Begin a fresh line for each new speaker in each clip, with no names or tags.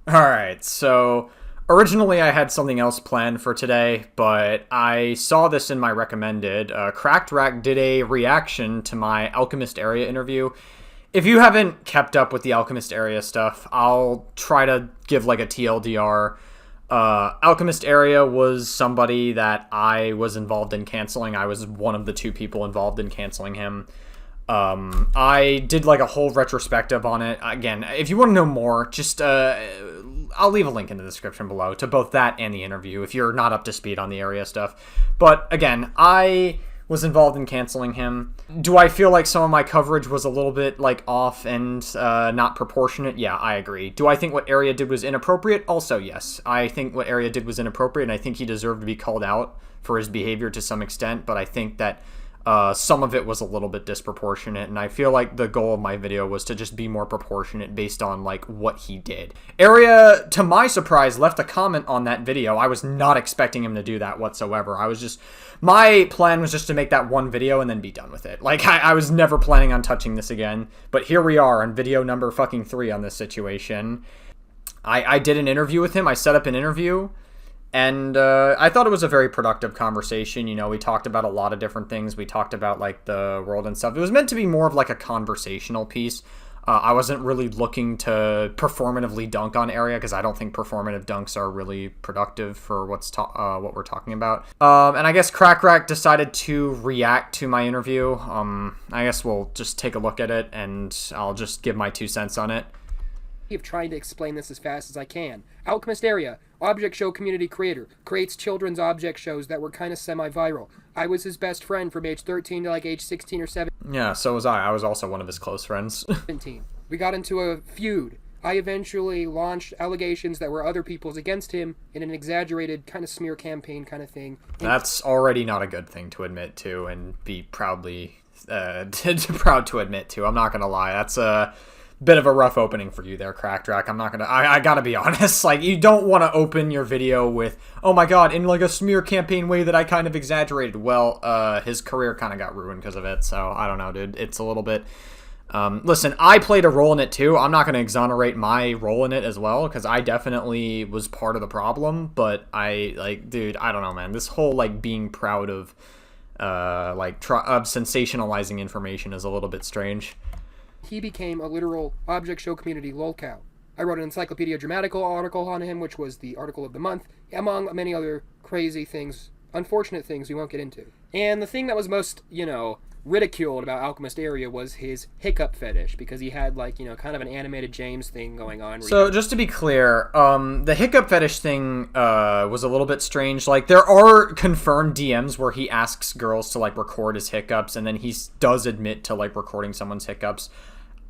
Alright, so originally I had something else planned for today, but I saw this in my recommended. CrackedRack did a reaction to my AlchemistArea interview. If you haven't kept up with the AlchemistArea stuff, I'll try to give like a TLDR. AlchemistArea was somebody that I was involved in canceling. I was one of the two people involved in canceling him. I did like a whole retrospective on it. Again, if you want to know more, just I'll leave a link in the description below to both that and the interview if you're not up to speed on the area stuff. But again, I was involved in canceling him. Do I feel like some of my coverage was a little bit like off and not proportionate? Yeah, I agree. Do I think what Area did was inappropriate? Also, yes. I think what Area did was inappropriate, and I think he deserved to be called out for his behavior to some extent, but I think that some of it was a little bit disproportionate, and I feel like the goal of my video was to just be more proportionate based on like what he did. Area, to my surprise, left a comment on that video. I was not expecting him to do that whatsoever. My plan was just to make that one video and then be done with it. Like, I was never planning on touching this again, but here we are on video number fucking 3 on this situation. I did an interview with him. I set up an interview. And I thought it was a very productive conversation. You know, we talked about a lot of different things. We talked about, like, the world and stuff. It was meant to be more of, like, a conversational piece. I wasn't really looking to performatively dunk on Area, because I don't think performative dunks are really productive for what we're talking about. And I guess CrackedRack decided to react to my interview. I guess we'll just take a look at it, and I'll just give my 2 cents on it.
Of trying to explain this as fast as I can. AlchemistArea, object show community creator, creates children's object shows that were kind of semi-viral. I was his best friend from age 13 to like age 16 or 17.
Yeah, so was I. I was also one of his close friends.
We got into a feud. I eventually launched allegations that were other people's against him in an exaggerated kind of smear campaign kind of thing.
That's already not a good thing to admit to and be proudly proud to admit to. I'm not gonna lie. That's a bit of a rough opening for you there, CrackedRack. I gotta be honest. Like, you don't want to open your video with, oh my god, in like a smear campaign way that I kind of exaggerated. Well, his career kind of got ruined because of it, so I don't know, dude. It's a little bit... listen, I played a role in it too. I'm not going to exonerate my role in it as well, because I definitely was part of the problem, but dude, I don't know, man. This whole, like, being proud of, sensationalizing information is a little bit strange.
He became a literal object show community lolcow. I wrote an Encyclopedia Dramatical article on him, which was the article of the month, among many other crazy things, unfortunate things we won't get into. And the thing that was most, ridiculed about AlchemistArea was his hiccup fetish, because he had, kind of an animated James thing going on.
So, just to be clear, the hiccup fetish thing was a little bit strange. Like, there are confirmed DMs where he asks girls to, record his hiccups, and then he does admit to, recording someone's hiccups.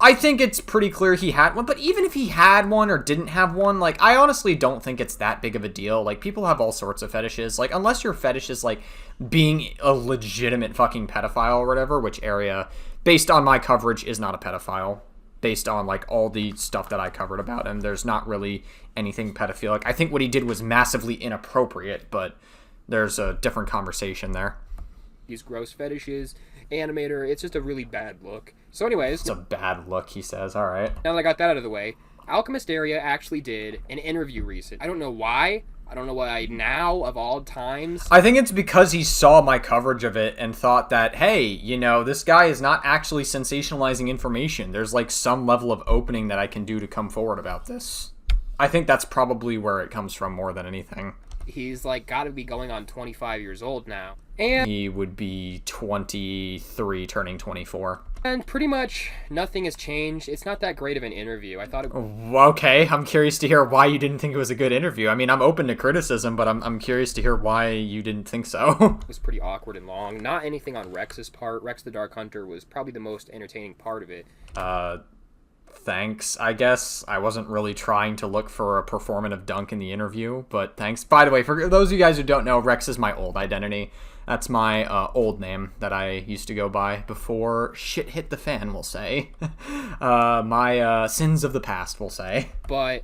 I think it's pretty clear he had one, but even if he had one or didn't have one, I honestly don't think it's that big of a deal. People have all sorts of fetishes. Unless your fetish is, being a legitimate fucking pedophile or whatever, which Area, based on my coverage, is not a pedophile. Based on, all the stuff that I covered about him, there's not really anything pedophilic. I think what he did was massively inappropriate, but there's a different conversation there.
These gross fetishes, animator, it's just a really bad look. So anyways...
It's a bad look, he says. All right.
Now that I got that out of the way, AlchemistArea actually did an interview recent. I don't know why. I don't know why now, of all times.
I think it's because he saw my coverage of it and thought that, hey, this guy is not actually sensationalizing information. There's, some level of opening that I can do to come forward about this. I think that's probably where it comes from more than anything.
He's, got to be going on 25 years old now. And
he would be 23, turning 24.
And pretty much nothing has changed. It's not that great of an interview. I thought it...
Okay, I'm curious to hear why you didn't think it was a good interview. I mean, I'm open to criticism, but I'm curious to hear why you didn't think so.
It was pretty awkward and long. Not anything on Rex's part. Rex the Dark Hunter was probably the most entertaining part of it.
Thanks, I guess. I wasn't really trying to look for a performative dunk in the interview, but thanks. By the way, for those of you guys who don't know, Rex is my old identity. That's my old name that I used to go by before shit hit the fan, we'll say. My sins of the past, we'll say.
But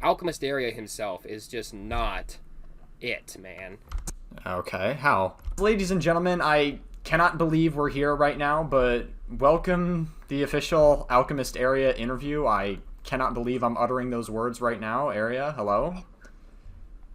AlchemistArea himself is just not it, man.
Okay, how? Ladies and gentlemen, I cannot believe we're here right now, but welcome the official AlchemistArea interview. I cannot believe I'm uttering those words right now. Area, hello?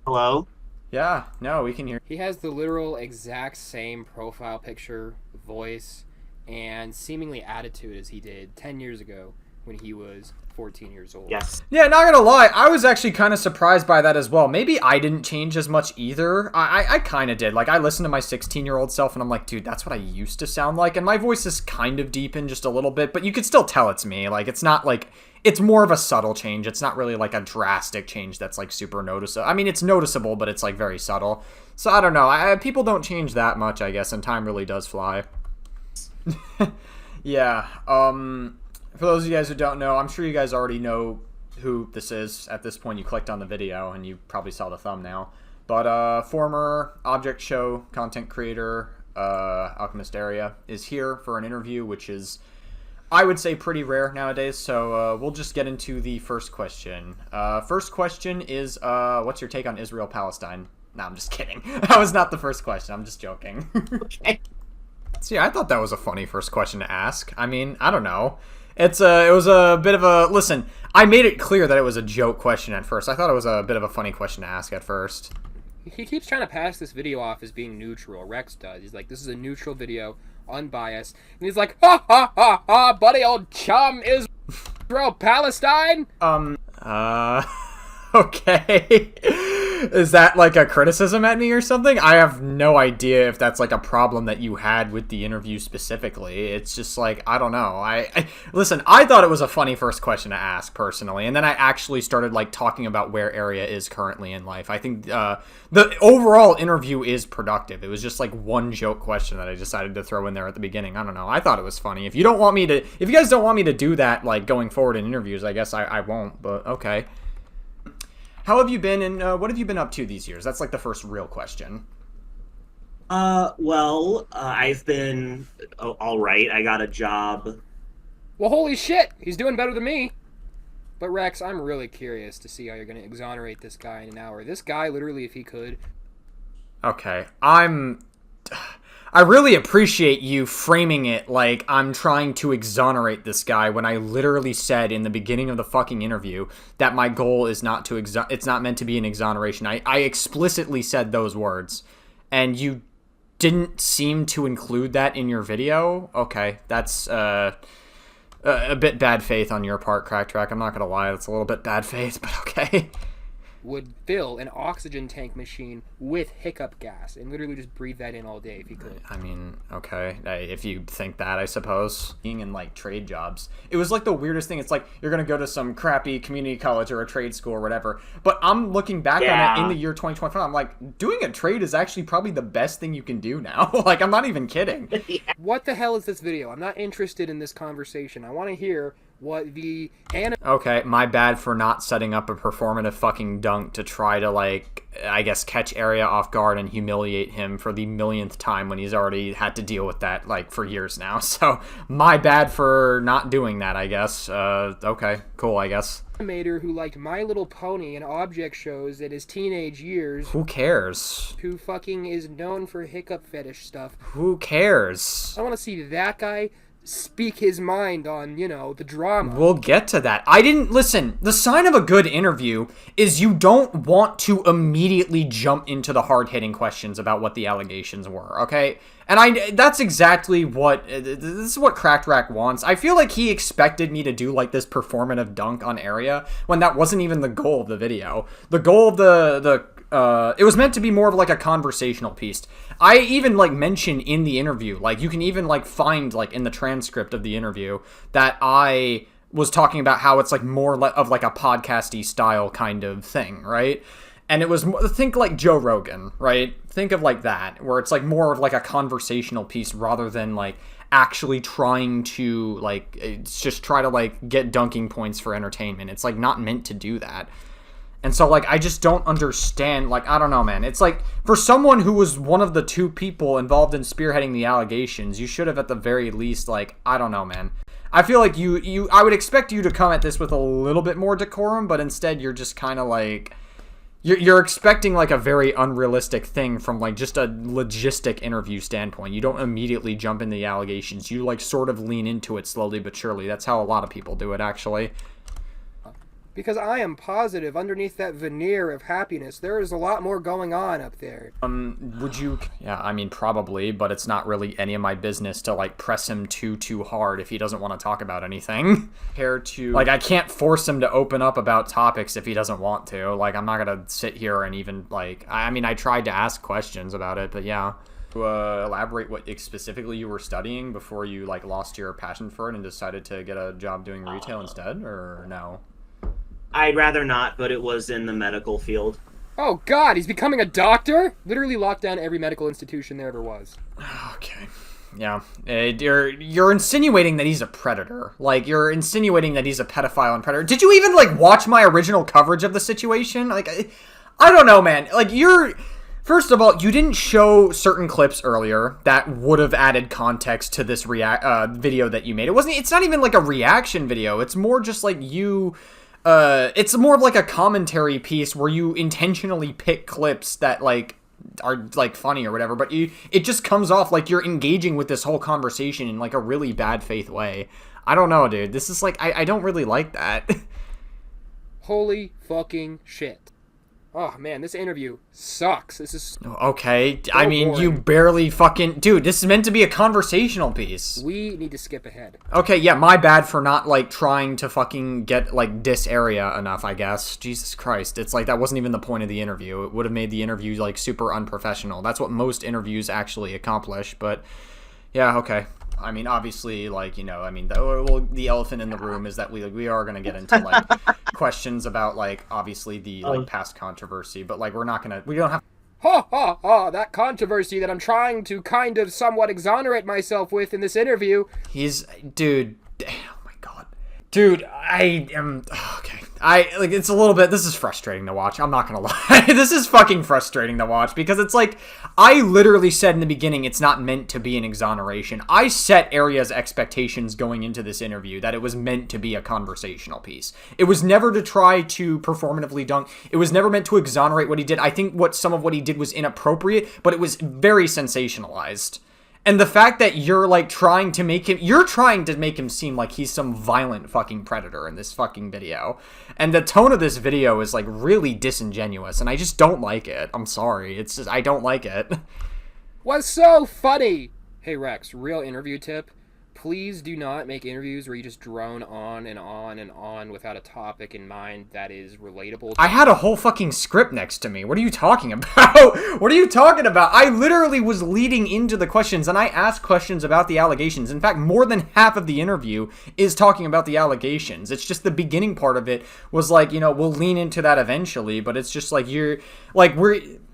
Hello?
Yeah, no, we can hear.
He has the literal exact same profile picture, voice, and seemingly attitude as he did 10 years ago when he was 14 years old.
Yes.
Yeah, not gonna lie, I was actually kind of surprised by that as well. Maybe I didn't change as much either. I kind of did. Like, I listened to my 16-year-old self, and I'm like, dude, that's what I used to sound like. And my voice is kind of deepened just a little bit, but you could still tell it's me. Like, it's not like... It's more of a subtle change. It's not really like a drastic change that's like super noticeable. I mean, it's noticeable, but it's like very subtle. So I don't know. People don't change that much, I guess, and time really does fly. Yeah. For those of you guys who don't know, I'm sure you guys already know who this is. At this point, you clicked on the video and you probably saw the thumbnail. But former Object Show content creator, AlchemistArea, is here for an interview, which is, I would say, pretty rare nowadays. So we'll just get into the first question. First question is, what's your take on Israel-Palestine? No, I'm just kidding. That was not the first question. I'm just joking.
Okay.
See, I thought that was a funny first question to ask. I mean, I don't know. It was a bit of a... Listen, I made it clear that it was a joke question at first. I thought it was a bit of a funny question to ask at first.
He keeps trying to pass this video off as being neutral. Rex does. He's like, this is a neutral video, unbiased. And he's like, ha ha ha ha, buddy old chum, Israel Palestine?
Okay. Is that like a criticism at me or something? I have no idea if that's like a problem that you had with the interview specifically. It's just like, I don't know. Listen, I thought it was a funny first question to ask personally, and then I actually started like talking about where Area is currently in life. I think the overall interview is productive. It was just like one joke question that I decided to throw in there at the beginning. I don't know. I thought it was funny. If you guys don't want me to do that like going forward in interviews, I guess I won't, but okay. How have you been, and what have you been up to these years? That's like the first real question.
I've been all right. I got a job.
Well, holy shit, he's doing better than me. But Rex, I'm really curious to see how you're going to exonerate this guy in an hour. This guy, literally, if he could...
Okay, I really appreciate you framing it like I'm trying to exonerate this guy when I literally said in the beginning of the fucking interview that my goal is not to it's not meant to be an exoneration. I explicitly said those words, and you didn't seem to include that in your video. Okay, that's a bit bad faith on your part, CrackedRack. I'm not gonna lie, it's a little bit bad faith, but okay.
Would fill an oxygen tank machine with hiccup gas and literally just breathe that in all day if he could.
I mean, okay, if you think that, I suppose. Being in, like, trade jobs, it was, like, the weirdest thing. It's like, you're gonna go to some crappy community college or a trade school or whatever, but I'm looking back on it in the year 2025, I'm like, doing a trade is actually probably the best thing you can do now. Like, I'm not even kidding.
Yeah.
What the hell is this video? I'm not interested in this conversation. I want to hear what the
Okay, my bad for not setting up a performative fucking dunk to try to, like, I guess catch Area off guard and humiliate him for the millionth time when he's already had to deal with that, like, for years now. So, my bad for not doing that, I guess. Okay, cool, I guess.
animator who liked My Little Pony and object shows in his teenage years.
Who cares?
Who fucking is known for hiccup fetish stuff.
Who cares?
I want to see that guy speak his mind on, you know, the drama.
We'll get to that. Listen, the sign of a good interview is you don't want to immediately jump into the hard-hitting questions about what the allegations were, okay? And that's exactly what, this is what CrackedRack wants. I feel like he expected me to do, like, this performative dunk on Area, when that wasn't even the goal of the video. The goal of it was meant to be more of, like, a conversational piece. I even, like, mentioned in the interview, like, you can even, like, find, like, in the transcript of the interview that I was talking about how it's, like, more of, like, a podcasty style kind of thing, right? And it was, think like Joe Rogan, right? Think of like that, where it's like more of like a conversational piece rather than like actually trying to like, it's just try to like get dunking points for entertainment. It's like not meant to do that. And so like, I just don't understand, like, I don't know, man. It's like, for someone who was one of the two people involved in spearheading the allegations, you should have at the very least, like, I don't know, man. I feel like I would expect you to come at this with a little bit more decorum, but instead you're just kind of like, You're expecting like a very unrealistic thing from like just a logistic interview standpoint. You don't immediately jump into the allegations. You like sort of lean into it slowly but surely. That's how a lot of people do it, actually.
Because I am positive underneath that veneer of happiness, there is a lot more going on up there.
Would you... Yeah, I mean, probably, but it's not really any of my business to, like, press him too hard if he doesn't want to talk about anything. Compared to... Like, I can't force him to open up about topics if he doesn't want to. Like, I'm not gonna sit here and even, like... I mean, I tried to ask questions about it, but yeah. To elaborate what specifically you were studying before you, like, lost your passion for it and decided to get a job doing retail instead, or no?
I'd rather not, but it was in the medical field.
Oh god, he's becoming a doctor? Literally locked down every medical institution there ever was.
Okay. Yeah. You're insinuating that he's a predator. Like, you're insinuating that he's a pedophile and predator. Did you even, like, watch my original coverage of the situation? Like, I don't know, man. Like, First of all, you didn't show certain clips earlier that would have added context to this video that you made. It's not even like a reaction video. It's more just like you... it's more of like a commentary piece where you intentionally pick clips that, like, are, like, funny or whatever, but it just comes off like you're engaging with this whole conversation in, like, a really bad faith way. I don't know, dude. This is, like, I don't really like that.
Holy fucking shit. Oh, man, this interview sucks. This is...
Okay,
so
I mean,
boring.
you barely fucking... Dude, this is meant to be a conversational piece.
We need to skip ahead.
Okay, yeah, my bad for not, like, trying to fucking get, like, diss Area enough, I guess. Jesus Christ, it's like, that wasn't even the point of the interview. It would have made the interview, like, super unprofessional. That's what most interviews actually accomplish, but... Yeah, okay. I mean, obviously, like, you know, I mean, the elephant in the room is that we are going to get into, like, questions about, like, obviously the, like, past controversy, but, like, we don't have...
Ha ha ha, that controversy that I'm trying to kind of somewhat exonerate myself with in this interview.
Dude, oh my god. Dude, I am... Okay. It's a little bit... This is frustrating to watch. I'm not gonna lie. This is fucking frustrating to watch because it's like... I literally said in the beginning it's not meant to be an exoneration. I set Area's expectations going into this interview that it was meant to be a conversational piece. It was never to try to performatively dunk. It was never meant to exonerate what he did. I think some of what he did was inappropriate, but it was very sensationalized. And the fact that you're, like, trying to make him seem like he's some violent fucking predator in this fucking video. And the tone of this video is, like, really disingenuous, and I just don't like it. I'm sorry. It's just, I don't like it.
Was so funny! Hey, Rex, real interview tip. Please do not make interviews where you just drone on and on and on without a topic in mind that is relatable.
I had a whole fucking script next to me. What are you talking about? What are you talking about? I literally was leading into the questions, and I asked questions about the allegations. In fact, more than half of the interview is talking about the allegations. It's just the beginning part of it was like, you know, we'll lean into that eventually, but it's just like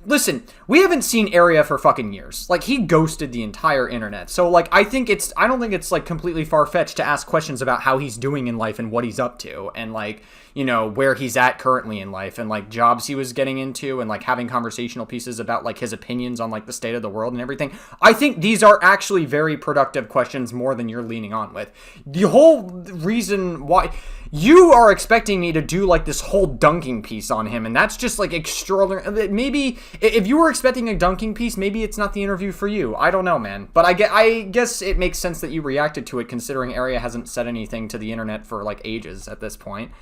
listen, we haven't seen Area for fucking years. Like, he ghosted the entire internet. So, like, I don't think it's, like, completely far-fetched to ask questions about how he's doing in life and what he's up to. And, like, you know, where he's at currently in life and, like, jobs he was getting into and, like, having conversational pieces about, like, his opinions on, like, the state of the world and everything. I think these are actually very productive questions more than you're leaning on with. The whole reason why... You are expecting me to do, like, this whole dunking piece on him, and that's just, like, extraordinary. Maybe, if you were expecting a dunking piece, maybe it's not the interview for you. I don't know, man. But I guess it makes sense that you reacted to it, considering Area hasn't said anything to the internet for, like, ages at this point.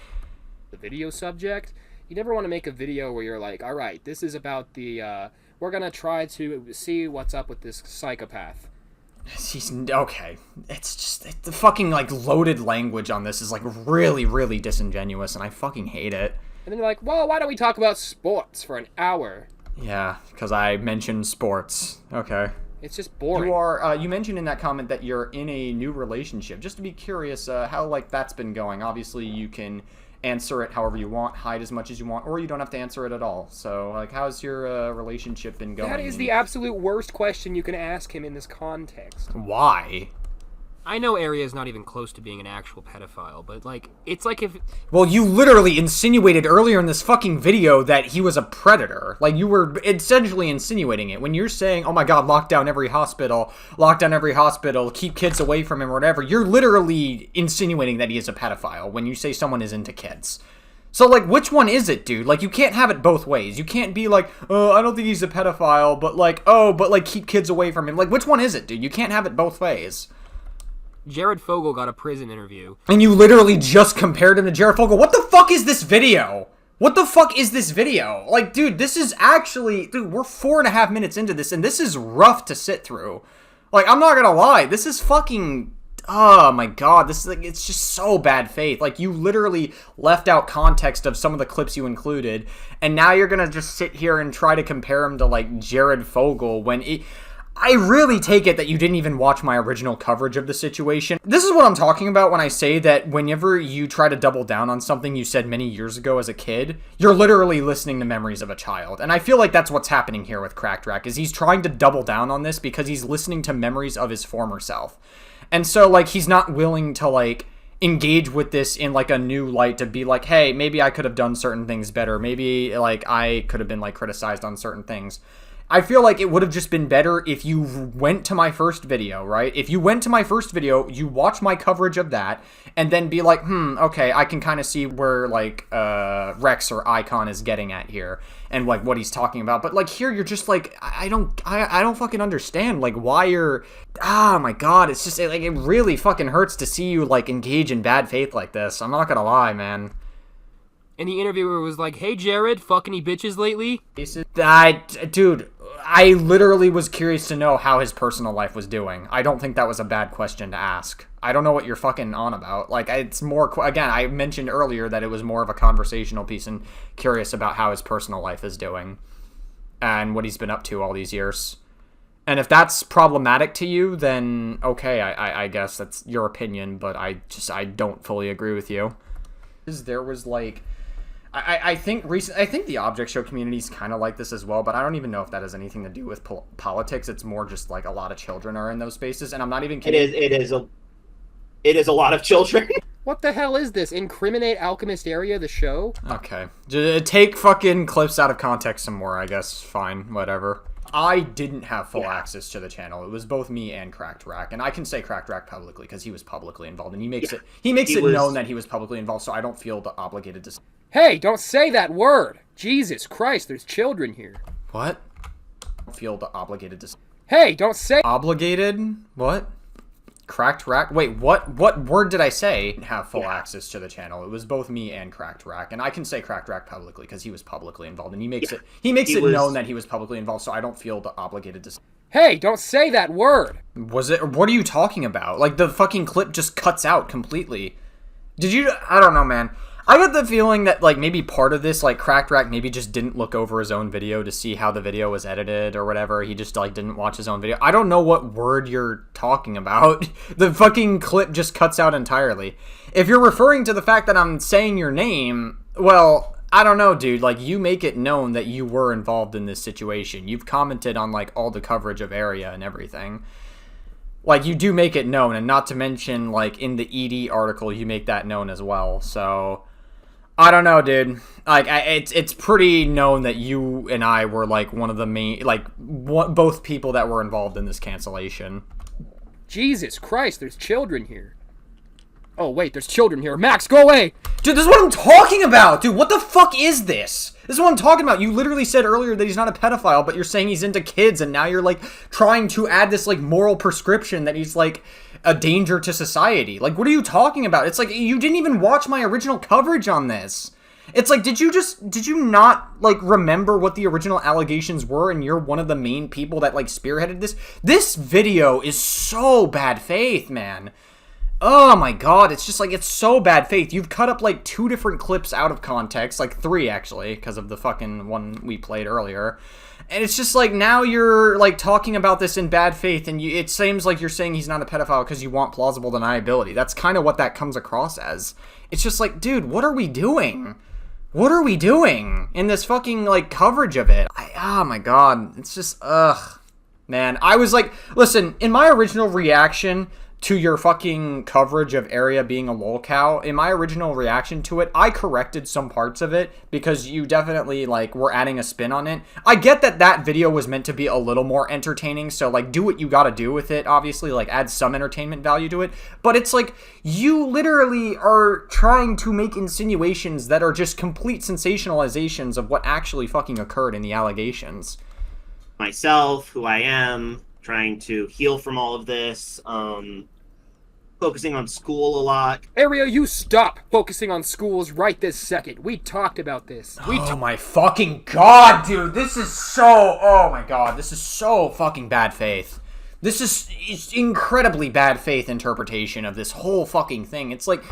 The video subject, you never want to make a video where you're like, alright, this is about we're gonna try to see what's up with this psychopath.
Okay. It's just the fucking, like, loaded language on this is, like, really, really disingenuous, and I fucking hate it.
And then you're like, well, why don't we talk about sports for an hour?
Yeah, because I mentioned sports. Okay.
It's just boring.
You mentioned in that comment that you're in a new relationship. Just to be curious, how, like, that's been going. Obviously, you can answer it however you want, hide as much as you want, or you don't have to answer it at all. So, like, how's your relationship been going?
That is the absolute worst question you can ask him in this context.
Why?
I know Area is not even close to being an actual pedophile, but, like, it's like if...
Well, you literally insinuated earlier in this fucking video that he was a predator. Like, you were essentially insinuating it. When you're saying, oh my god, lock down every hospital, keep kids away from him or whatever, you're literally insinuating that he is a pedophile when you say someone is into kids. So, like, which one is it, dude? Like, you can't have it both ways. You can't be like, oh, I don't think he's a pedophile, but, like, oh, but, like, keep kids away from him. Like, which one is it, dude? You can't have it both ways.
Jared Fogle got a prison interview.
And you literally just compared him to Jared Fogle. What the fuck is this video? What the fuck is this video? Like, dude, this is actually... Dude, we're 4.5 minutes into this, and this is rough to sit through. Like, I'm not gonna lie. This is fucking... Oh, my God. This is, like, it's just so bad faith. Like, you literally left out context of some of the clips you included, and now you're gonna just sit here and try to compare him to, like, Jared Fogle when... I really take it that you didn't even watch my original coverage of the situation. This is what I'm talking about when I say that whenever you try to double down on something you said many years ago as a kid, you're literally listening to memories of a child. And I feel like that's what's happening here with CrackedRack, is he's trying to double down on this because he's listening to memories of his former self. And so, like, he's not willing to, like, engage with this in, like, a new light to be like, hey, maybe I could have done certain things better. Maybe, like, I could have been, like, criticized on certain things. I feel like it would have just been better if you went to my first video, right? If you went to my first video, you watch my coverage of that, and then be like, okay, I can kind of see where, like, Rex or Icon is getting at here, and, like, what he's talking about. But, like, here, you're just, like, I don't fucking understand, like, why you're... Oh, my God, it's just, like, it really fucking hurts to see you, like, engage in bad faith like this. I'm not gonna lie, man.
And the interviewer was like, hey, Jared, fuck any bitches lately?
Dude, I literally was curious to know how his personal life was doing. I don't think that was a bad question to ask. I don't know what you're fucking on about. Like, it's more... Again, I mentioned earlier that it was more of a conversational piece and curious about how his personal life is doing and what he's been up to all these years. And if that's problematic to you, then okay, I guess that's your opinion, but I don't fully agree with you. There was, like... I think the object show community is kind of like this as well, but I don't even know if that has anything to do with politics. It's more just like a lot of children are in those spaces, and I'm not even kidding.
It is a lot of children.
What the hell is this? Incriminate AlchemistArea, the show?
Okay. Take fucking clips out of context some more, I guess. Fine, whatever. I didn't have full access to the channel. It was both me and CrackedRack, and I can say CrackedRack publicly because he was publicly involved, and he makes it known that he was publicly involved, so I don't feel obligated to...
Hey, don't say that word! Jesus Christ, there's children here.
What? I don't feel obligated to...
Hey, don't say...
Obligated? What? CrackedRack? Wait, what word did I say? Didn't have full access to the channel. It was both me and CrackedRack, and I can say CrackedRack publicly because he was publicly involved, and he makes it known that he was publicly involved, so I don't feel obligated to...
Hey, don't say that word!
Was it... What are you talking about? Like, the fucking clip just cuts out completely. Did you... I don't know, man. I get the feeling that, like, maybe part of this, like, CrackedRack maybe just didn't look over his own video to see how the video was edited or whatever. He just, like, didn't watch his own video. I don't know what word you're talking about. The fucking clip just cuts out entirely. If you're referring to the fact that I'm saying your name, well, I don't know, dude. Like, you make it known that you were involved in this situation. You've commented on, like, all the coverage of Area and everything. Like, you do make it known, and not to mention, like, in the ED article, you make that known as well, so... I don't know, dude. Like, it's pretty known that you and I were, like, one of the main... Like, both people that were involved in this cancellation.
Jesus Christ, there's children here. Oh, wait, there's children here. Max, go away!
Dude, this is what I'm talking about! Dude, what the fuck is this? This is what I'm talking about. You literally said earlier that he's not a pedophile, but you're saying he's into kids, and now you're, like, trying to add this, like, moral prescription that he's, like... a danger to society. Like, what are you talking about? It's like, you didn't even watch my original coverage on this. It's like, did you not, like, remember what the original allegations were, and you're one of the main people that, like, spearheaded this? This video is so bad faith, man. Oh my God, it's just, like, it's so bad faith. You've cut up, like, 2 different clips out of context, like 3, actually, because of the fucking one we played earlier. And it's just like, now you're, like, talking about this in bad faith, and it seems like you're saying he's not a pedophile because you want plausible deniability. That's kind of what that comes across as. It's just like, dude, what are we doing? What are we doing in this fucking, like, coverage of it? Oh my God, it's just, ugh. Man, I was like, listen, in my original reaction to your fucking coverage of Area being a lolcow, in my original reaction to it, I corrected some parts of it because you definitely, like, were adding a spin on it. I get that that video was meant to be a little more entertaining, so, like, do what you gotta do with it, obviously, like, add some entertainment value to it, but it's like, you literally are trying to make insinuations that are just complete sensationalizations of what actually fucking occurred in the allegations.
Myself, who I am, trying to heal from all of this. focusing on school a lot.
Area, you stop focusing on schools right this second. We talked about this.
Oh my fucking god, dude. This is so... Oh my god. This is so fucking bad faith. This is incredibly bad faith interpretation of this whole fucking thing. It's like...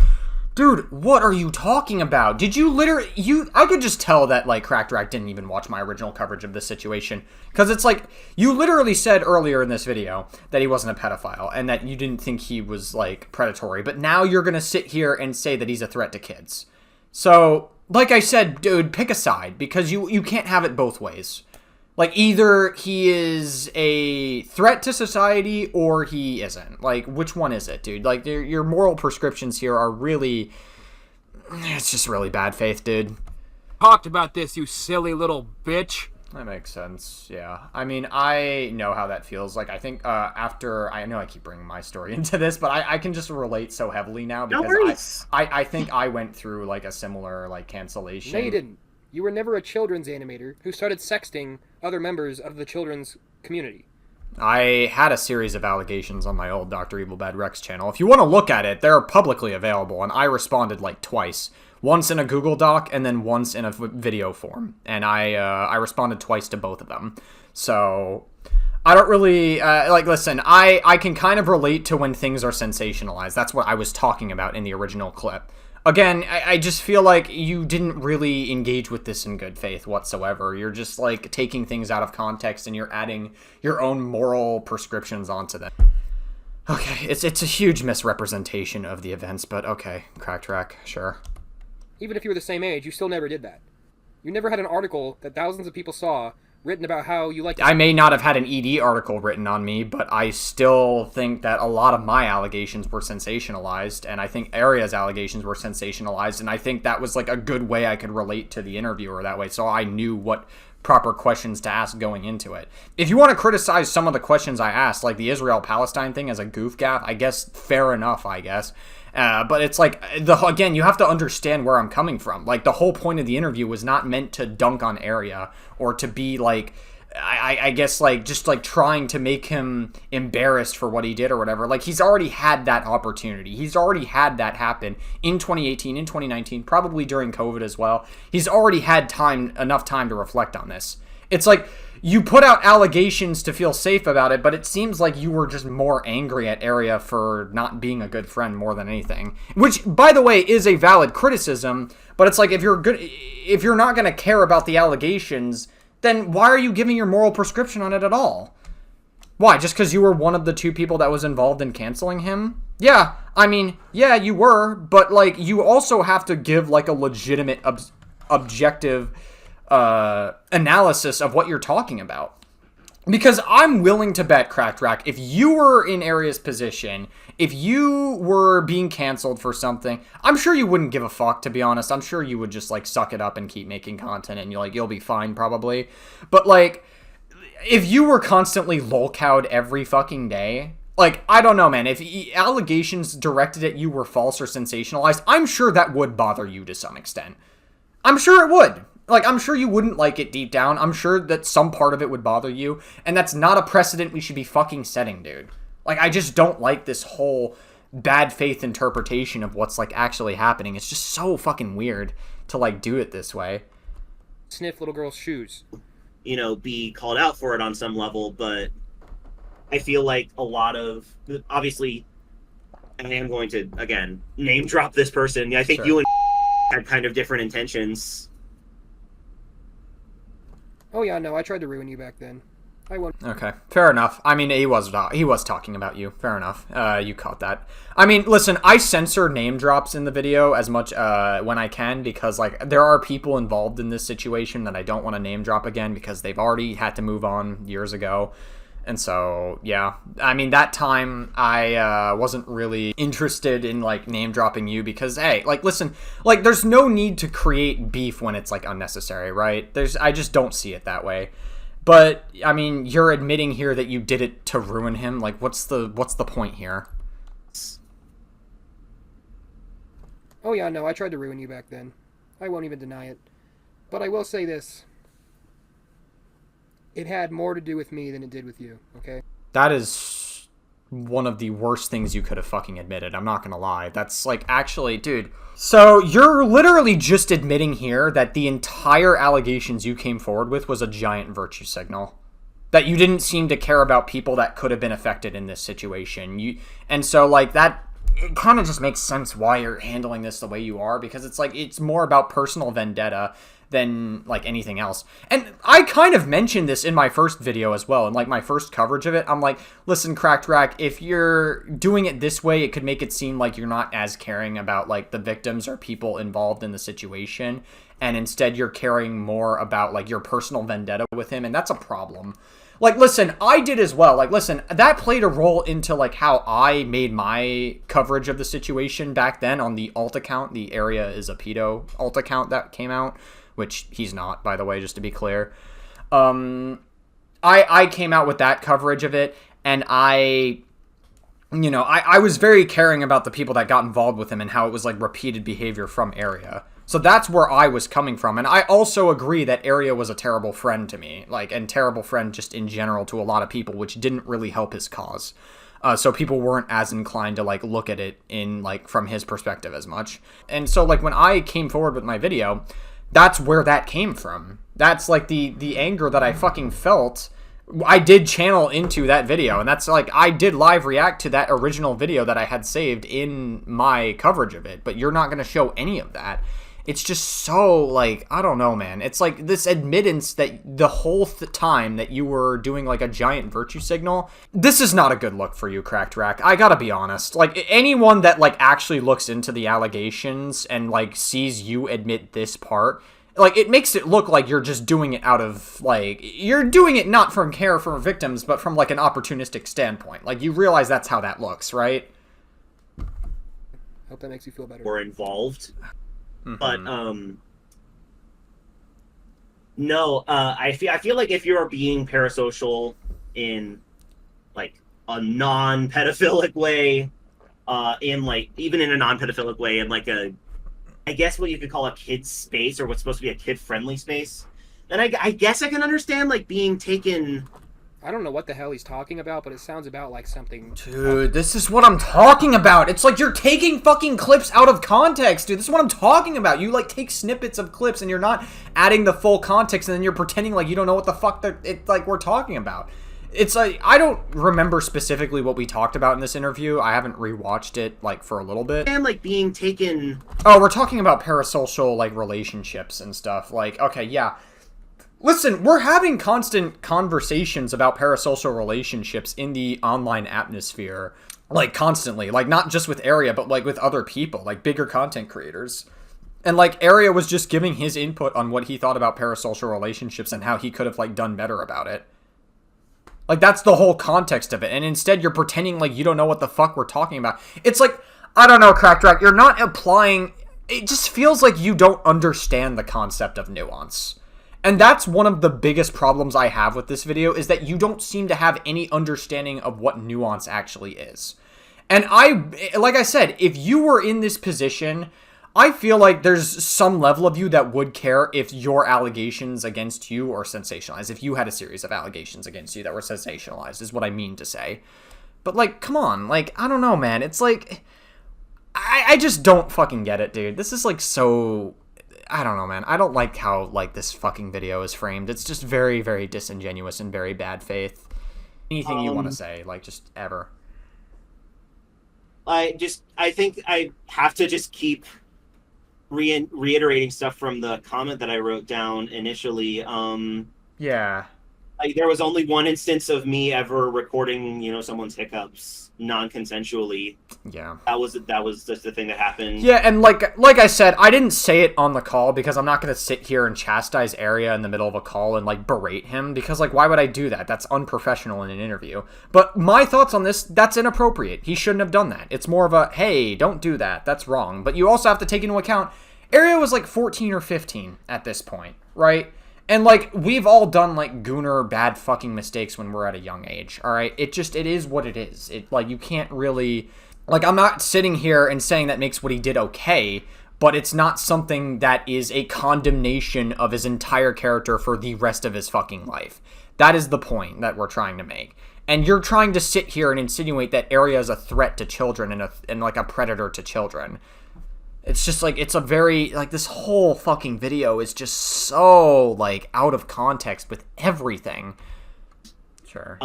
Dude, what are you talking about? Did you literally... I could just tell that, like, CrackedRack didn't even watch my original coverage of this situation. Because it's like, you literally said earlier in this video that he wasn't a pedophile and that you didn't think he was, like, predatory. But now you're gonna sit here and say that he's a threat to kids. So, like I said, dude, pick a side. Because you can't have it both ways. Like, either he is a threat to society or he isn't. Like, which one is it, dude? Like, your moral prescriptions here are really... It's just really bad faith, dude.
Talked about this, you silly little bitch.
That makes sense, yeah. I mean, I know how that feels. Like, I think after... I know I keep bringing my story into this, but I can just relate so heavily now because I think I went through, like, a similar, like, cancellation.
No, you didn't. You were never a children's animator who started sexting other members of the children's community.
I had a series of allegations on my old Dr. Evil Bad Rex channel. If you want to look at it, they're publicly available, and I responded like twice. Once in a Google Doc, and then once in a video form. And I responded twice to both of them. So, I don't really, like, listen, I can kind of relate to when things are sensationalized. That's what I was talking about in the original clip. Again, I just feel like you didn't really engage with this in good faith whatsoever. You're just, like, taking things out of context and you're adding your own moral prescriptions onto them. Okay, it's a huge misrepresentation of the events, but okay, CrackedRack, sure.
Even if you were the same age, you still never did that. You never had an article that thousands of people saw written about how you like to...
I may not have had an ED article written on me, but I still think that a lot of my allegations were sensationalized, and I think Area's allegations were sensationalized, and I think that was like a good way I could relate to the interviewer that way, so I knew what proper questions to ask going into it. If you want to criticize some of the questions I asked, like the Israel-Palestine thing as a goof gaff, I guess fair enough, I guess. But it's like, again, you have to understand where I'm coming from. Like, the whole point of the interview was not meant to dunk on Area or to be like, I guess, like, just like trying to make him embarrassed for what he did or whatever. Like, he's already had that opportunity. He's already had that happen in 2018, in 2019, probably during COVID as well. He's already had enough time to reflect on this. It's like, you put out allegations to feel safe about it, but it seems like you were just more angry at Area for not being a good friend more than anything. Which, by the way, is a valid criticism, but it's like, if you're not going to care about the allegations, then why are you giving your moral prescription on it at all? Why? Just because you were one of the two people that was involved in canceling him? Yeah, I mean, yeah, you were, but, like, you also have to give, like, a legitimate, objective analysis of what you're talking about. Because I'm willing to bet, CrackedRack, if you were in Area's position, if you were being canceled for something, I'm sure you wouldn't give a fuck, to be honest. I'm sure you would just, like, suck it up and keep making content, and you'll be fine, probably. But, like, if you were constantly lolcowed every fucking day, like, I don't know, man, if allegations directed at you were false or sensationalized, I'm sure that would bother you to some extent. I'm sure it would. Like, I'm sure you wouldn't like it deep down. I'm sure that some part of it would bother you. And that's not a precedent we should be fucking setting, dude. Like, I just don't like this whole bad faith interpretation of what's, like, actually happening. It's just so fucking weird to, like, do it this way.
Sniff little girl's shoes.
You know, be called out for it on some level, but I feel like a lot of... Obviously, I am going to, again, name drop this person. I think
Sure.
you and had kind of different intentions.
Oh yeah, no, I tried to ruin you back then. I won.
Okay, fair enough. I mean, he was talking about you. Fair enough. You caught that. I mean, listen, I censor name drops in the video as much when I can because, like, there are people involved in this situation that I don't want to name drop again because they've already had to move on years ago. And so, yeah. I mean, that time I wasn't really interested in, like, name dropping you because, hey, like, listen, like, there's no need to create beef when it's, like, unnecessary, right? I just don't see it that way. But, I mean, you're admitting here that you did it to ruin him. Like, what's the point here?
Oh yeah, no, I tried to ruin you back then. I won't even deny it. But I will say this. It had more to do with me than it did with you, okay?
That is one of the worst things you could have fucking admitted. I'm not gonna lie. That's like, actually, dude. So you're literally just admitting here that the entire allegations you came forward with was a giant virtue signal. That you didn't seem to care about people that could have been affected in this situation. And so, like, that, it kind of just makes sense why you're handling this the way you are, because it's like, it's more about personal vendetta than like anything else. And I kind of mentioned this in my first video as well, and like my first coverage of it. I'm like, listen, CrackedRack, if you're doing it this way, it could make it seem like you're not as caring about like the victims or people involved in the situation, and instead you're caring more about like your personal vendetta with him, and that's a problem. Like, listen, I did as well. Like, listen, that played a role into, like, how I made my coverage of the situation back then on the alt account. The Area is a Pedo alt account that came out, which he's not, by the way, just to be clear. I came out with that coverage of it, and I was very caring about the people that got involved with him and how it was, like, repeated behavior from Area. So that's where I was coming from. And I also agree that Area was a terrible friend to me, like, and terrible friend just in general to a lot of people, which didn't really help his cause. So people weren't as inclined to, like, look at it in, like, from his perspective as much. And so, like, when I came forward with my video, that's where that came from. That's, like, the anger that I fucking felt, I did channel into that video. And that's, like, I did live react to that original video that I had saved in my coverage of it. But you're not going to show any of that. It's just so, like, I don't know, man. It's like this admittance that the whole time that you were doing, like, a giant virtue signal. This is not a good look for you, CrackedRack. I gotta be honest. Like, anyone that, like, actually looks into the allegations and, like, sees you admit this part, like, it makes it look like you're just doing it out of, like, you're doing it not from care for victims, but from, like, an opportunistic standpoint. Like, you realize that's how that looks, right?
Hope that makes you feel better.
Were involved.
Mm-hmm.
But no, I feel like if you're being parasocial in like a non-pedophilic way, in like even in a non-pedophilic way, in like I guess what you could call a kid space, or what's supposed to be a kid-friendly space, then I guess I can understand like being taken.
I don't know what the hell he's talking about, but it sounds about like something...
Dude, this is what I'm talking about. It's like you're taking fucking clips out of context, dude. This is what I'm talking about. You, like, take snippets of clips, and you're not adding the full context, and then you're pretending like you don't know what the fuck we're talking about. It's like, I don't remember specifically what we talked about in this interview. I haven't rewatched it, like, for a little bit.
And, like, being taken...
Oh, we're talking about parasocial, like, relationships and stuff. Like, okay, yeah. Listen, we're having constant conversations about parasocial relationships in the online atmosphere, like, constantly. Like, not just with Area, but, like, with other people, like, bigger content creators. And, like, Area was just giving his input on what he thought about parasocial relationships and how he could have, like, done better about it. Like, that's the whole context of it. And instead, you're pretending like you don't know what the fuck we're talking about. It's like, I don't know, CrackedRack, you're not applying... It just feels like you don't understand the concept of nuance. And that's one of the biggest problems I have with this video, is that you don't seem to have any understanding of what nuance actually is. And like I said, if you were in this position, I feel like there's some level of you that would care if your allegations against you are sensationalized. If you had a series of allegations against you that were sensationalized, is what I mean to say. But, like, come on. Like, I don't know, man. It's like... I just don't fucking get it, dude. This is, like, so... I don't know, man. I don't like how, like, this fucking video is framed. It's just very, very disingenuous and very bad faith. Anything you want to say, like, just ever.
I think I have to just keep reiterating stuff from the comment that I wrote down initially.
Yeah.
Like, there was only one instance of me ever recording, someone's hiccups non-consensually.
Yeah.
That was just the thing that happened.
Yeah, and like I said, I didn't say it on the call because I'm not going to sit here and chastise Area in the middle of a call and, like, berate him, because, like, why would I do that? That's unprofessional in an interview. But my thoughts on this, that's inappropriate. He shouldn't have done that. It's more of a, hey, don't do that. That's wrong. But you also have to take into account, Area was, like, 14 or 15 at this point, right? And, like, we've all done, like, gooner bad fucking mistakes when we're at a young age, alright? It is what it is. Like, you can't really... Like, I'm not sitting here and saying that makes what he did okay, but it's not something that is a condemnation of his entire character for the rest of his fucking life. That is the point that we're trying to make. And you're trying to sit here and insinuate that Area is a threat to children and like a predator to children. It's just like, it's a very, like, this whole fucking video is just so, like, out of context with everything. Sure.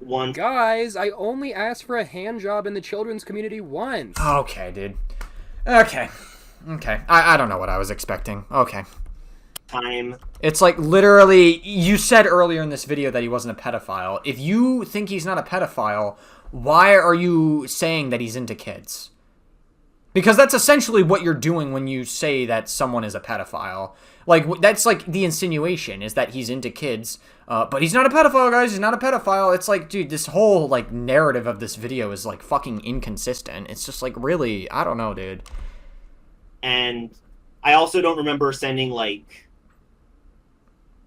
One.
Guys, I only asked for a hand job in the children's community once.
Okay, dude. Okay. I don't know what I was expecting. Okay.
Time.
It's like, literally, you said earlier in this video that he wasn't a pedophile. If you think he's not a pedophile, why are you saying that he's into kids? Because that's essentially what you're doing when you say that someone is a pedophile. Like, that's like the insinuation, is that he's into kids. But he's not a pedophile, guys. He's not a pedophile. It's like, dude, this whole, like, narrative of this video is, like, fucking inconsistent. It's just, like, really, I don't know, dude.
And I also don't remember sending, like,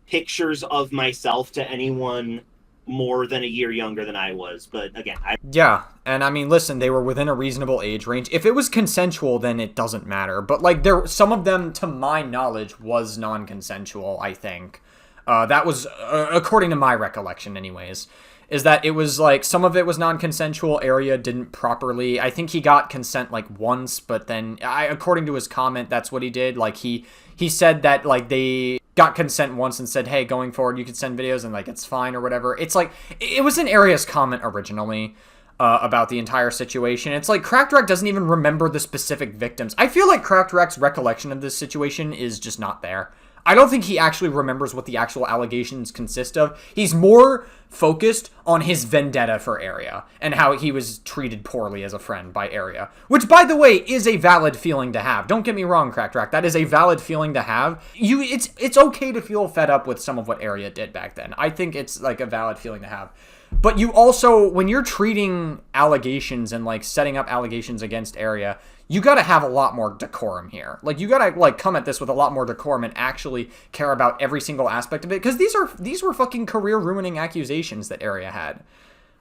pictures of myself to anyone more than a year younger than I was. But again,
yeah, and I mean, listen, they were within a reasonable age range. If it was consensual, then it doesn't matter. But like, some of them, to my knowledge, was non-consensual, I think. That was according to my recollection anyways, is that it was like, some of it was non-consensual. Area didn't properly, I think he got consent like once, but then according to his comment, that's what he did. Like, he said that, like, they got consent once and said, hey, going forward, you could send videos and, like, it's fine or whatever. It's like, it was an Area's comment originally about the entire situation. It's like, CrackedRack doesn't even remember the specific victims. I feel like CrackedRack's recollection of this situation is just not there. I don't think he actually remembers what the actual allegations consist of. He's more focused on his vendetta for Area and how he was treated poorly as a friend by Area, which, by the way, is a valid feeling to have. Don't get me wrong, CrackedRack. That is a valid feeling to have. It's okay to feel fed up with some of what Area did back then. I think it's like a valid feeling to have. But you also, when you're treating allegations and like setting up allegations against Area, you got to have a lot more decorum here. Like, you got to, like, come at this with a lot more decorum and actually care about every single aspect of it. Because these were fucking career-ruining accusations that Area had.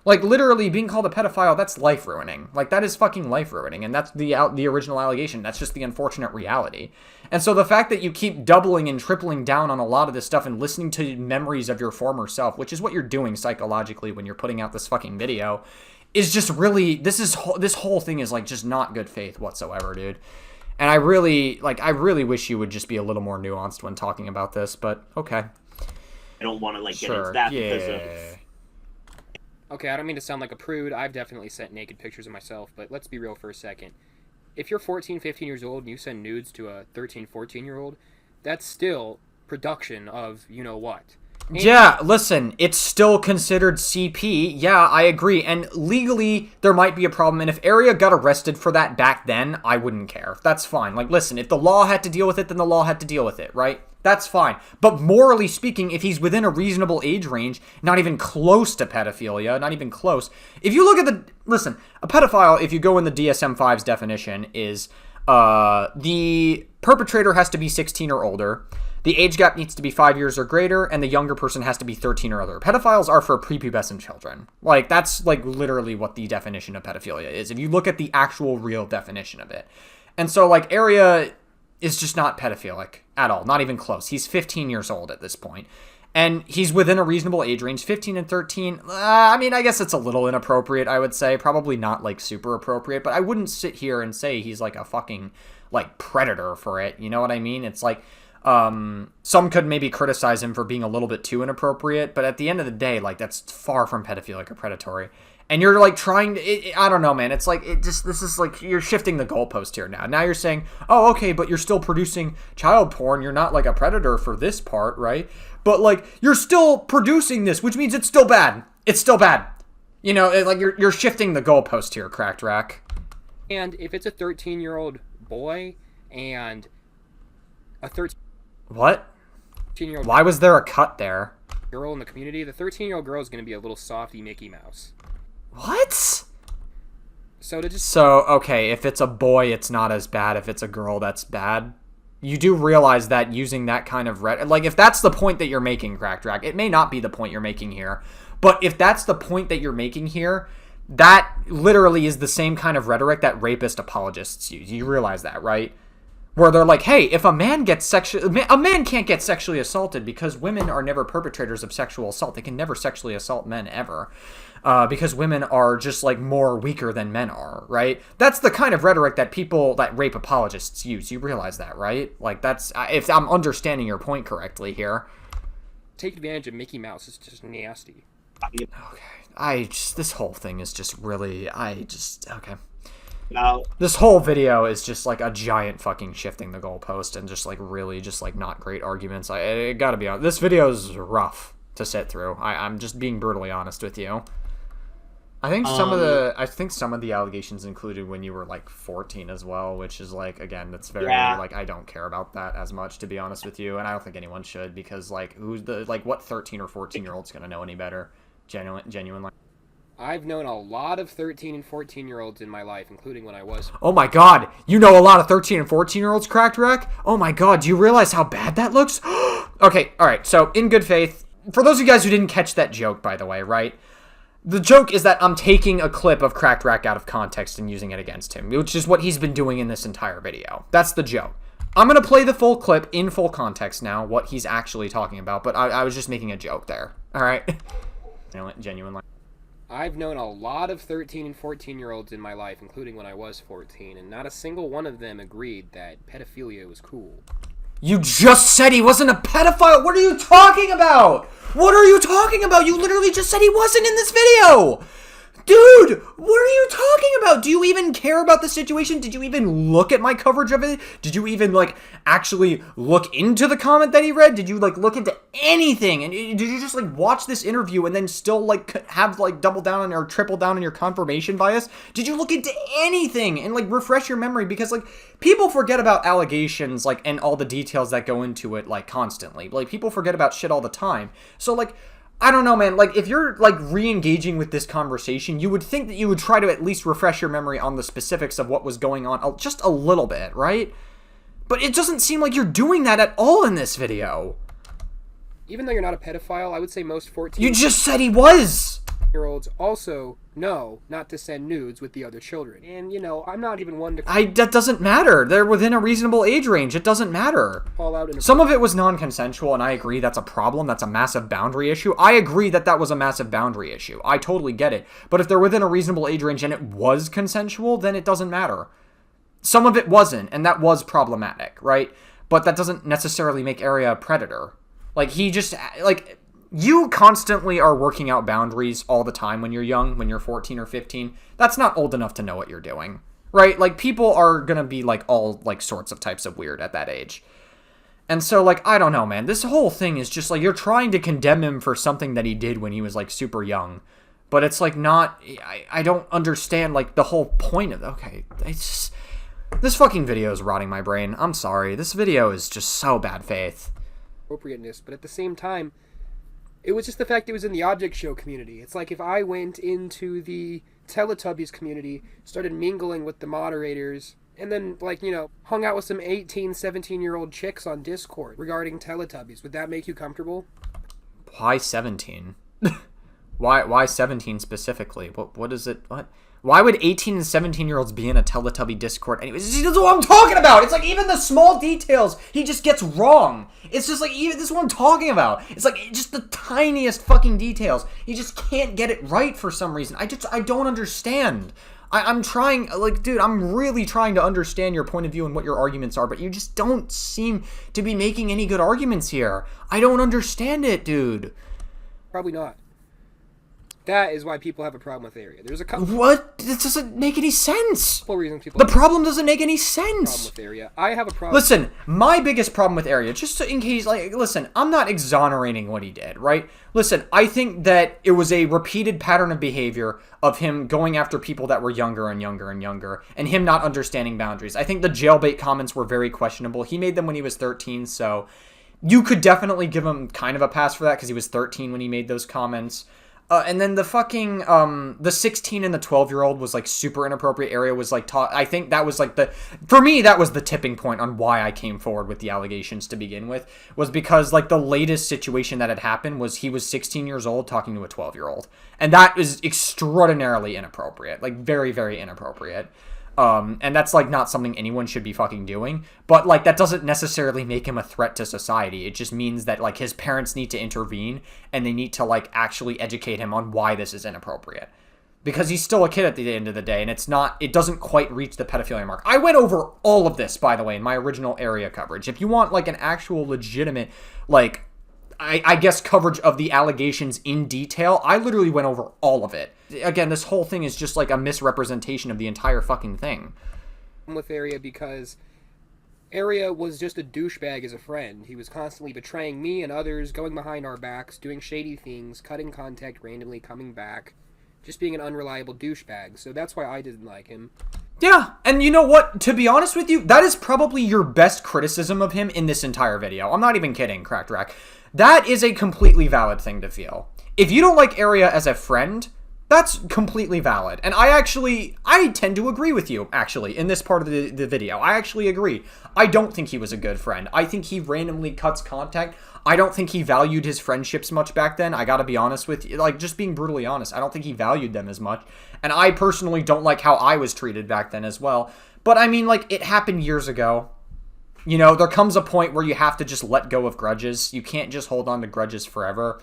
Like, literally, being called a pedophile, that's life-ruining. Like, that is fucking life-ruining. And that's the original allegation. That's just the unfortunate reality. And so the fact that you keep doubling and tripling down on a lot of this stuff and listening to memories of your former self, which is what you're doing psychologically when you're putting out this fucking video, is just really, this whole thing is, like, just not good faith whatsoever, dude. And I really wish you would just be a little more nuanced when talking about this, but okay.
I don't want to, like, get into that because of...
Okay, I don't mean to sound like a prude. I've definitely sent naked pictures of myself, but let's be real for a second. If you're 14, 15 years old and you send nudes to a 13, 14-year-old, that's still production of you-know-what.
Yeah, listen, it's still considered CP. Yeah, I agree. And legally, there might be a problem. And if Area got arrested for that back then, I wouldn't care. That's fine. Like, listen, if the law had to deal with it, then the law had to deal with it, right? That's fine. But morally speaking, if he's within a reasonable age range, not even close to pedophilia, not even close. If you look at listen, a pedophile, if you go in the DSM-5's definition, is the perpetrator has to be 16 or older. The age gap needs to be 5 years or greater, and the younger person has to be 13 or other. Pedophiles are for prepubescent children. Like, that's, like, literally what the definition of pedophilia is, if you look at the actual real definition of it. And so, like, Area is just not pedophilic at all, not even close. He's 15 years old at this point. And he's within a reasonable age range, 15 and 13. I mean, I guess it's a little inappropriate, I would say. Probably not, like, super appropriate, but I wouldn't sit here and say he's, like, a fucking, like, predator for it. You know what I mean? It's like... some could maybe criticize him for being a little bit too inappropriate, but at the end of the day, like, that's far from pedophilic or predatory. And you're, like, trying to, I don't know, man, it's like, this is, like, you're shifting the goalpost here now. Now you're saying, oh, okay, but you're still producing child porn, you're not, like, a predator for this part, right? But, like, you're still producing this, which means it's still bad. It's still bad. You know, like, you're shifting the goalpost here, CrackedRack.
And if it's a 13-year-old boy and a 13...
What?
13-year-old
Why was there a cut there?
girl in the community, the 13-year-old girl is going to be a little softy Mickey Mouse.
What?
So,
okay, if it's a boy, it's not as bad. If it's a girl, that's bad. You do realize that using that kind of like, if that's the point that you're making, CrackedRack, it may not be the point you're making here, but if that's the point that you're making here, that literally is the same kind of rhetoric that rapist apologists use. You realize that, right? where they're like, hey, if a man can't get sexually assaulted because women are never perpetrators of sexual assault. They can never sexually assault men ever. Because women are just like more weaker than men are, right? That's the kind of rhetoric that rape apologists use. You realize that, right? Like, that's, if I'm understanding your point correctly here.
Take advantage of Mickey Mouse is just nasty.
Okay. This whole thing is just really, okay.
Now,
This whole video is just like a giant fucking shifting the goalpost and just like really just like not great arguments. I gotta be honest. This video is rough to sit through. I'm just being brutally honest with you. I think some of the allegations included when you were like 14 as well, which is like, again, that's very like, I don't care about that as much, to be honest with you, and I don't think anyone should, because like what 13 or 14-year-old's gonna know any better? Genuinely.
I've known a lot of 13 and 14-year-olds in my life, including when I was.
Oh my god, you know a lot of 13 and 14-year-olds, CrackedRack? Oh my god, do you realize how bad that looks? Okay, alright, so in good faith, for those of you guys who didn't catch that joke, by the way, right? The joke is that I'm taking a clip of CrackedRack out of context and using it against him, which is what he's been doing in this entire video. That's the joke. I'm going to play the full clip in full context now, what he's actually talking about, but I was just making a joke there. Alright? Genuinely.
I've known a lot of 13 and 14-year-olds in my life, including when I was 14, and not a single one of them agreed that pedophilia was cool.
You just said he wasn't a pedophile! What are you talking about? What are you talking about? You literally just said he wasn't in this video! Dude, what are you talking about? Do you even care about the situation? Did you even look at my coverage of it? Did you even, like, actually look into the comment that he read? Did you, like, look into anything? And did you just, like, watch this interview and then still, like, have, like, double down on or triple down on your confirmation bias? Did you look into anything and, like, refresh your memory? Because, like, people forget about allegations, like, and all the details that go into it, like, constantly. Like, people forget about shit all the time. So, like, I don't know, man. Like, if you're, like, re-engaging with this conversation, you would think that you would try to at least refresh your memory on the specifics of what was going on just a little bit, right? But it doesn't seem like you're doing that at all in this video.
Even though you're not a pedophile, I would say most 14...
You just said he was!
...year-olds also know not to send nudes with the other children. And, you know, I'm not even one to...
That doesn't matter. They're within a reasonable age range. It doesn't matter.
...call out in a...
Some of it was non-consensual, and I agree that's a problem. That's a massive boundary issue. I agree that that was a massive boundary issue. I totally get it. But if they're within a reasonable age range and it was consensual, then it doesn't matter. Some of it wasn't, and that was problematic, right? But that doesn't necessarily make Area a predator. Like, he just... like... You constantly are working out boundaries all the time when you're young, when you're 14 or 15. That's not old enough to know what you're doing, right? Like, people are gonna be, like, all, like, sorts of types of weird at that age. And so, like, I don't know, man. This whole thing is just, like, you're trying to condemn him for something that he did when he was, like, super young. But it's, like, not... I don't understand, like, the whole point of... Okay, it's just... This fucking video is rotting my brain. I'm sorry. This video is just so bad faith.
...appropriateness, but at the same time... It was just the fact it was in the object show community. It's like if I went into the Teletubbies community, started mingling with the moderators, and then, like, you know, hung out with some 18, 17-year-old chicks on Discord regarding Teletubbies. Would that make you comfortable?
Why 17? Why 17 specifically? What is it? What? Why would 18 and 17-year-olds be in a Teletubby Discord? Anyways, that's what I'm talking about! It's like, even the small details, he just gets wrong. It's just like, even this is what I'm talking about. It's like, just the tiniest fucking details. He just can't get it right for some reason. I don't understand. I'm trying, like, dude, I'm really trying to understand your point of view and what your arguments are, but you just don't seem to be making any good arguments here. I don't understand it, dude.
Probably not. That is why people have a problem with Area. There's a couple...
What? This doesn't make any sense.
Reasons people
the problem doesn't make any sense.
Problem with Area. I have a problem.
Listen, my biggest problem with Area, just in case, like, listen, I'm not exonerating what he did, right? Listen, I think that it was a repeated pattern of behavior of him going after people that were younger and younger and younger, and him not understanding boundaries. I think the jailbait comments were very questionable. He made them when he was 13, so you could definitely give him kind of a pass for that, because he was 13 when he made those comments. And then the fucking, the 16 and the 12-year-old was, like, super inappropriate. Area was, like, I think that was, like, for me, that was the tipping point on why I came forward with the allegations to begin with, was because, like, the latest situation that had happened was he was 16 years old talking to a 12-year-old. And that is extraordinarily inappropriate. Like, very, very inappropriate. And that's, like, not something anyone should be fucking doing. But, like, that doesn't necessarily make him a threat to society. It just means that, like, his parents need to intervene, and they need to, like, actually educate him on why this is inappropriate. Because he's still a kid at the end of the day, and it doesn't quite reach the pedophilia mark. I went over all of this, by the way, in my original area coverage. If you want, like, an actual legitimate, like, I guess coverage of the allegations in detail, I literally went over all of it. Again, this whole thing is just, like, a misrepresentation of the entire fucking thing.
With Area because Area was just a douchebag as a friend. He was constantly betraying me and others, going behind our backs, doing shady things, cutting contact randomly, coming back. Just being an unreliable douchebag, so that's why I didn't like him.
Yeah, and you know what? To be honest with you, that is probably your best criticism of him in this entire video. I'm not even kidding, CrackedRack. That is a completely valid thing to feel. If you don't like Area as a friend, that's completely valid. And I tend to agree with you, actually, in this part of the video. I actually agree. I don't think he was a good friend. I think he randomly cuts contact. I don't think he valued his friendships much back then. I gotta be honest with you. Like, just being brutally honest, I don't think he valued them as much. And I personally don't like how I was treated back then as well. But, I mean, like, it happened years ago. You know, there comes a point where you have to just let go of grudges. You can't just hold on to grudges forever.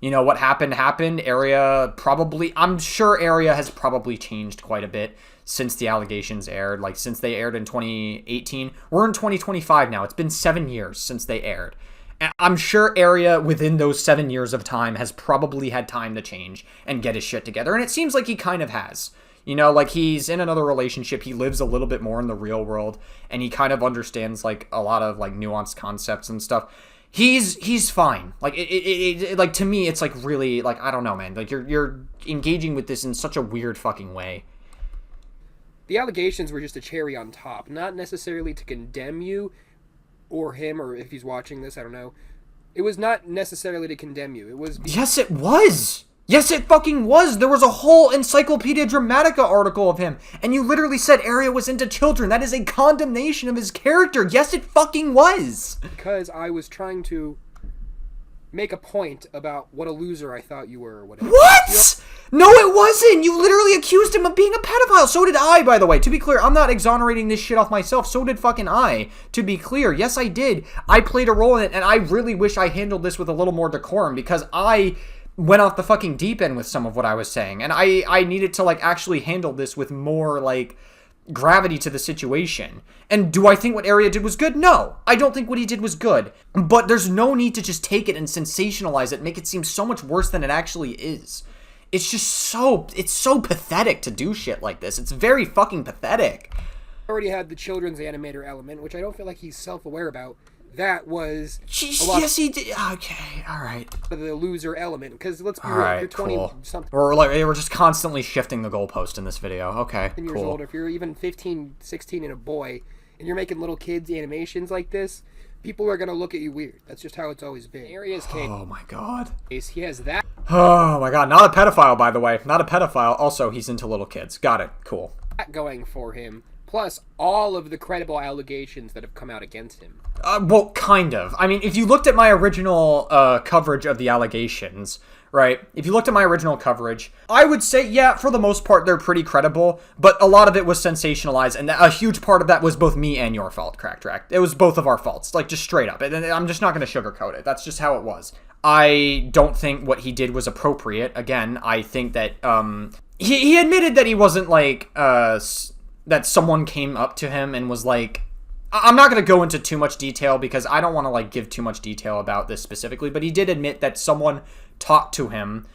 You know, what happened. I'm sure Area has probably changed quite a bit since the allegations aired. Like, since they aired in 2018. We're in 2025 now. It's been 7 years since they aired. And I'm sure Area, within those 7 years of time, has probably had time to change and get his shit together. And it seems like he kind of has. You know, like, he's in another relationship. He lives a little bit more in the real world. And he kind of understands, like, a lot of, like, nuanced concepts and stuff. He's fine. Like, like, to me, it's, like, really, like, I don't know, man. Like, you're engaging with this in such a weird fucking way.
The allegations were just a cherry on top. Not necessarily to condemn you or him, or if he's watching this, I don't know. It was not necessarily to condemn you. It was...
Yes, it was! Yes, it fucking was! There was a whole Encyclopedia Dramatica article of him, and you literally said Area was into children. That is a condemnation of his character. Yes, it fucking was!
Because I was trying to make a point about what a loser I thought you were or whatever.
What?! No, it wasn't! You literally accused him of being a pedophile! So did I, by the way. To be clear, I'm not exonerating this shit off myself. So did fucking I. To be clear, yes, I did. I played a role in it, and I really wish I handled this with a little more decorum, because I went off the fucking deep end with some of what I was saying. And I needed to, like, actually handle this with more, like, gravity to the situation. And do I think what Area did was good? No. I don't think what he did was good. But there's no need to just take it and sensationalize it, make it seem so much worse than it actually is. It's just it's so pathetic to do shit like this. It's very fucking pathetic.
Already had the children's animator element, which I don't feel like he's self-aware about. That was
yes, he did. Okay, all right.
The loser element, because let's be
all
real,
right,
you're 20
cool.
something.
We're just constantly shifting the goalpost in this video. Okay,
years
cool.
old, if you're even 15, 16 and a boy, and you're making little kids animations like this, people are gonna look at you weird. That's just how it's always been. Area's case.
Oh my god.
He has that.
Oh my god, not a pedophile, by the way. Not a pedophile. Also, he's into little kids. Got it. Cool.
Going for him. Plus, all of the credible allegations that have come out against him.
Well, kind of. I mean, if you looked at my original coverage of the allegations, right? If you looked at my original coverage, I would say, yeah, for the most part, they're pretty credible, but a lot of it was sensationalized, and a huge part of that was both me and your fault, CrackedRack. It was both of our faults, like, just straight up. And I'm just not going to sugarcoat it. That's just how it was. I don't think what he did was appropriate. Again, I think that, he admitted that he wasn't, like, that someone came up to him and was like, I'm not going to go into too much detail because I don't want to, like, give too much detail about this specifically, but he did admit that someone talked to him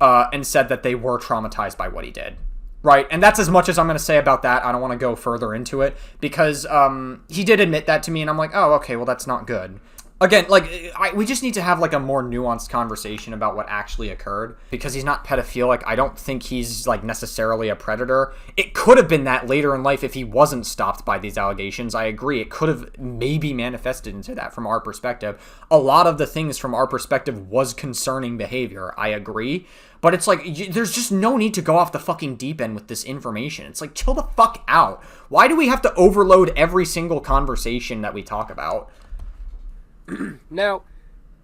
and said that they were traumatized by what he did. Right? And that's as much as I'm going to say about that. I don't want to go further into it because he did admit that to me, and I'm like, oh, okay, well, that's not good. Again, like, we just need to have, like, a more nuanced conversation about what actually occurred. Because he's not pedophilic. I don't think he's, like, necessarily a predator. It could have been that later in life if he wasn't stopped by these allegations. I agree. It could have maybe manifested into that from our perspective. A lot of the things from our perspective was concerning behavior. I agree. But it's like, there's just no need to go off the fucking deep end with this information. It's like, chill the fuck out. Why do we have to overload every single conversation that we talk about?
Now,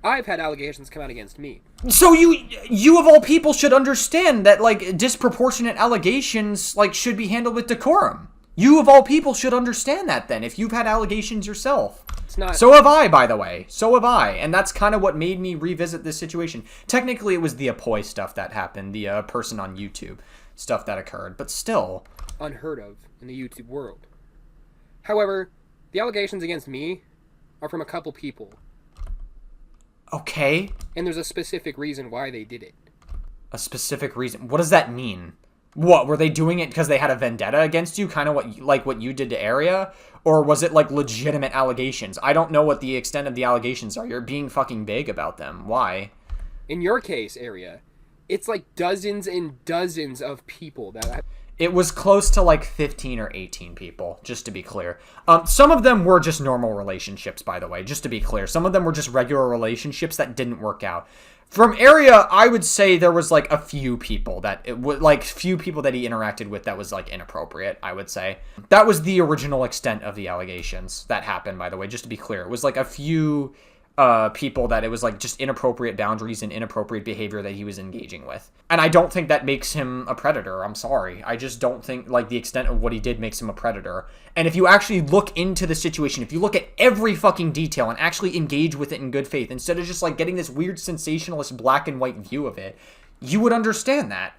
I've had allegations come out against me.
So you of all people should understand that, like, disproportionate allegations, like, should be handled with decorum. You, of all people, should understand that then, if you've had allegations yourself.
It's not...
So have I, by the way. So have I. And that's kind of what made me revisit this situation. Technically, it was the Apoy stuff that happened, the person on YouTube stuff that occurred. But still.
Unheard of in the YouTube world. However, the allegations against me are from a couple people.
Okay.
And there's a specific reason why they did it.
A specific reason? What does that mean? What, were they doing it because they had a vendetta against you? Kind of what you did to Area? Or was it like legitimate allegations? I don't know what the extent of the allegations are. You're being fucking vague about them. Why?
In your case, Area, it's like dozens and dozens of people that...
It was close to like 15 or 18 people, just to be clear. Some of them were just normal relationships, by the way, just to be clear. Some of them were just regular relationships that didn't work out. From Area, I would say there was like a few people that he interacted with that was like inappropriate, I would say. That was the original extent of the allegations that happened, by the way, just to be clear. It was like a few people that it was like just inappropriate boundaries and inappropriate behavior that he was engaging with. And I don't think that makes him a predator. I'm sorry. I just don't think like the extent of what he did makes him a predator. And if you actually look into the situation, if you look at every fucking detail and actually engage with it in good faith, instead of just like getting this weird sensationalist black and white view of it, you would understand that.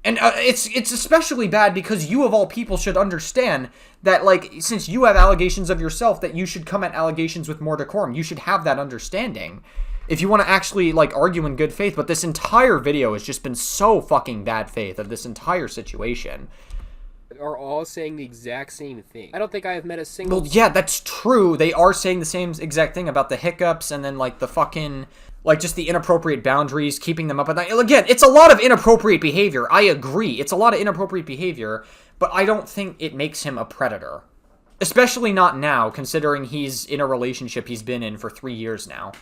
And it's especially bad because you, of all people, should understand that, like, since you have allegations of yourself, that you should come at allegations with more decorum. You should have that understanding if you want to actually, like, argue in good faith. But this entire video has just been so fucking bad faith of this entire situation.
Are all saying the exact same thing. I don't think I have met a single...
Well, yeah, that's true. They are saying the same exact thing about the hiccups and then, like, the fucking... like, just the inappropriate boundaries, keeping them up at night. Again, it's a lot of inappropriate behavior. I agree. It's a lot of inappropriate behavior, but I don't think it makes him a predator. Especially not now, considering he's in a relationship he's been in for 3 years now.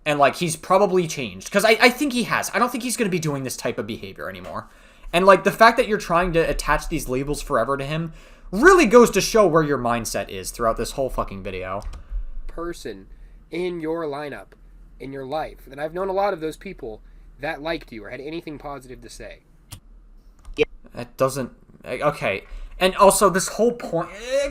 And, like, he's probably changed. Because I think he has. I don't think he's going to be doing this type of behavior anymore. And, like, the fact that you're trying to attach these labels forever to him really goes to show where your mindset is throughout this whole fucking video.
Person in your lineup, in your life, and I've known a lot of those people that liked you or had anything positive to say.
That doesn't... Okay. And also, this whole point...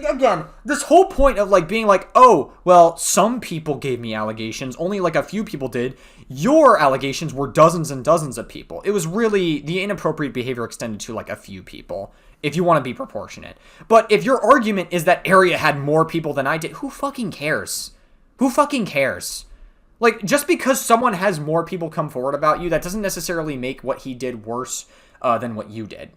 Again, this whole point of, like, being like, oh, well, some people gave me allegations, only, like, a few people did. Your allegations were dozens and dozens of people. It was really... The inappropriate behavior extended to, like, a few people, if you want to be proportionate. But if your argument is that Area had more people than I did, who fucking cares? Who fucking cares? Like, just because someone has more people come forward about you, that doesn't necessarily make what he did worse than what you did.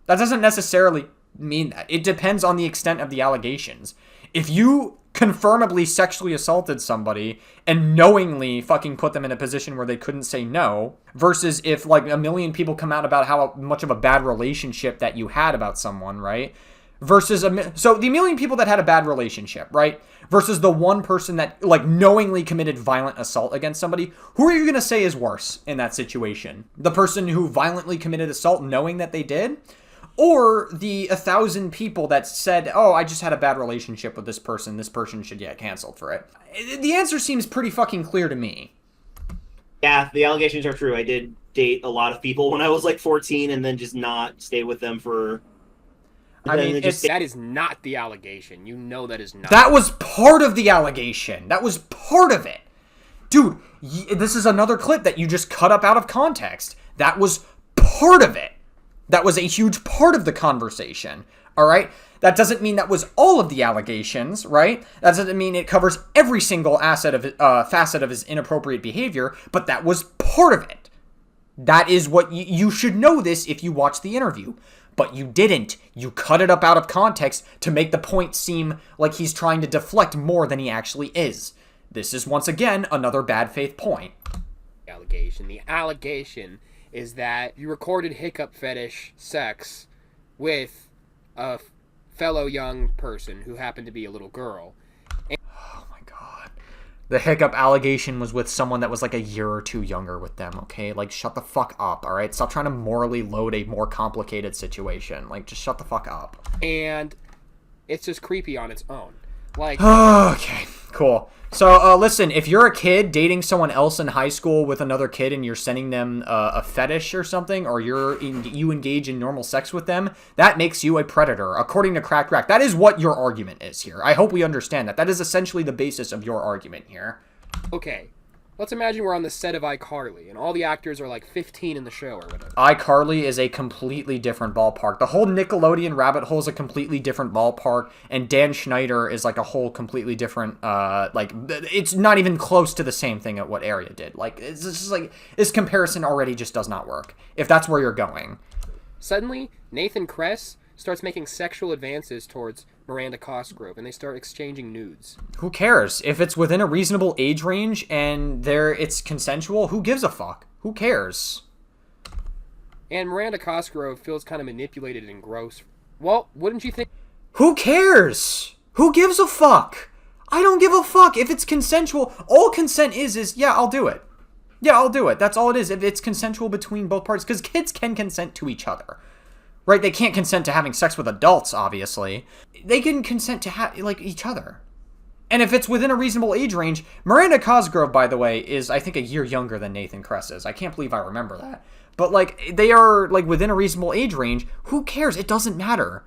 That doesn't necessarily mean that. It depends on the extent of the allegations. If you confirmably sexually assaulted somebody and knowingly fucking put them in a position where they couldn't say no, versus if, like, a million people come out about how much of a bad relationship that you had about someone, right? Versus so the million people that had a bad relationship, right? Versus the one person that, like, knowingly committed violent assault against somebody. Who are you going to say is worse in that situation? The person who violently committed assault knowing that they did? Or the 1,000 people that said, oh, I just had a bad relationship with this person should get canceled for it? The answer seems pretty fucking clear to me.
Yeah, the allegations are true. I did date a lot of people when I was like 14 and then just not stay with them for...
I mean,
that is not the allegation. You know that is not.
That was part of the allegation. That was part of it. Dude, this is another clip that you just cut up out of context. That was part of it. That was a huge part of the conversation. All right? That doesn't mean that was all of the allegations, right? That doesn't mean it covers every single facet of his inappropriate behavior, but that was part of it. That is what you should know this if you watch the interview. But you didn't. You cut it up out of context to make the point seem like he's trying to deflect more than he actually is. This is, once again, another bad faith point.
The allegation is that you recorded hiccup fetish sex with a fellow young person who happened to be a little girl.
Oh my god. The hiccup allegation was with someone that was like a year or two younger with them, okay? Like, shut the fuck up, alright? Stop trying to morally load a more complicated situation. Like, just shut the fuck up.
And it's just creepy on its own. Like...
Okay. Cool. So, listen, if you're a kid dating someone else in high school with another kid and you're sending them a fetish or something, or you engage in normal sex with them, that makes you a predator, according to CrackedRack. That is what your argument is here. I hope we understand that. That is essentially the basis of your argument here.
Okay. Let's imagine we're on the set of iCarly, and all the actors are like 15 in the show or whatever.
iCarly is a completely different ballpark. The whole Nickelodeon rabbit hole is a completely different ballpark, and Dan Schneider is like a whole completely different, it's not even close to the same thing at what Area did. Like, it's just like, this comparison already just does not work, if that's where you're going.
Suddenly, Nathan Kress starts making sexual advances towards Miranda Cosgrove, and they start exchanging nudes.
Who cares? If it's within a reasonable age range and it's consensual, who gives a fuck? Who cares?
And Miranda Cosgrove feels kind of manipulated and gross. Well, wouldn't you think?
Who cares? Who gives a fuck? I don't give a fuck. If it's consensual, all consent is yeah, I'll do it. Yeah, I'll do it. That's all it is. If it's consensual between both parties, because kids can consent to each other. Right, they can't consent to having sex with adults, obviously. They can consent to each other. And if it's within a reasonable age range, Miranda Cosgrove, by the way, is, I think, a year younger than Nathan Kress is. I can't believe I remember that. But, they are, within a reasonable age range. Who cares? It doesn't matter.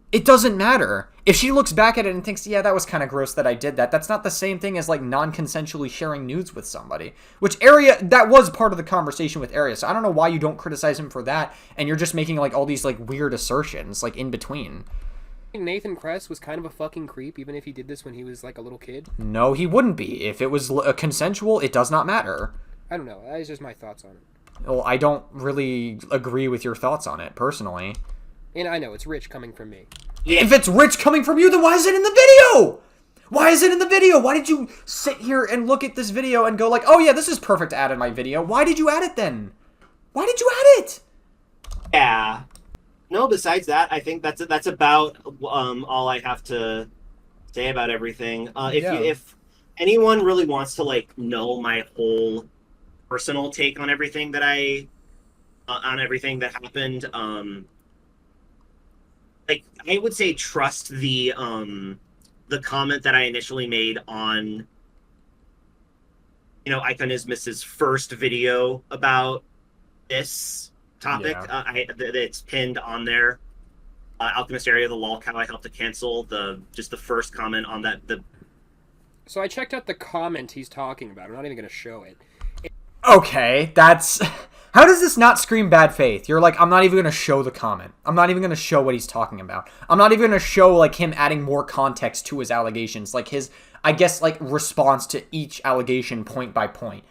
It doesn't matter. If she looks back at it and thinks, yeah, that was kind of gross that I did that, that's not the same thing as, non-consensually sharing nudes with somebody. Which that was part of the conversation with Area, so I don't know why you don't criticize him for that, and you're just making, all these, weird assertions, in between.
Nathan Kress was kind of a fucking creep, even if he did this when he was, a little kid?
No, he wouldn't be. If it was consensual, it does not matter.
I don't know. That is just my thoughts on it.
Well, I don't really agree with your thoughts on it, personally.
And I know, it's rich coming from me.
If it's rich coming from you, then why is it in the video? Why is it in the video? Why did you sit here and look at this video and go oh yeah, this is perfect to add in my video? Why did you add it then? Why did you add it?
Yeah. No, besides that, I think that's about all I have to say about everything. If anyone really wants to know my whole personal take on everything that happened, I would say trust the comment that I initially made on Iconismus's first video about this topic.
Yeah.
It's pinned on there. AlchemistArea, the lol cow I helped to cancel, the first comment on that.
So I checked out the comment he's talking about. I'm not even going to show it.
Okay, that's... How does this not scream bad faith? You're I'm not even going to show the comment. I'm not even going to show what he's talking about. I'm not even going to show, him adding more context to his allegations. His, I guess, response to each allegation point by point.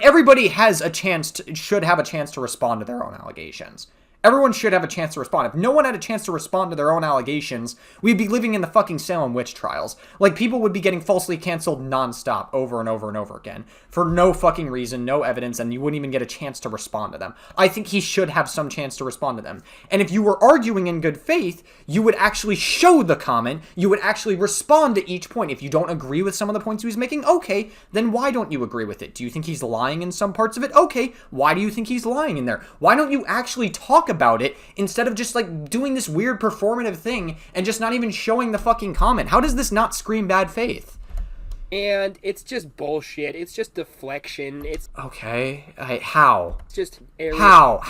Everybody has a chance should have a chance to respond to their own allegations. Everyone should have a chance to respond. If no one had a chance to respond to their own allegations, we'd be living in the fucking Salem witch trials. People would be getting falsely canceled nonstop over and over and over again for no fucking reason, no evidence, and you wouldn't even get a chance to respond to them. I think he should have some chance to respond to them. And if you were arguing in good faith, you would actually show the comment. You would actually respond to each point. If you don't agree with some of the points he was making, okay, then why don't you agree with it? Do you think he's lying in some parts of it? Okay, why do you think he's lying in there? Why don't you actually talk about it instead of just doing this weird performative thing and just not even showing the fucking comment? How does this not scream bad faith?
And it's just bullshit. It's just deflection. It's
okay. How?
It's just
How?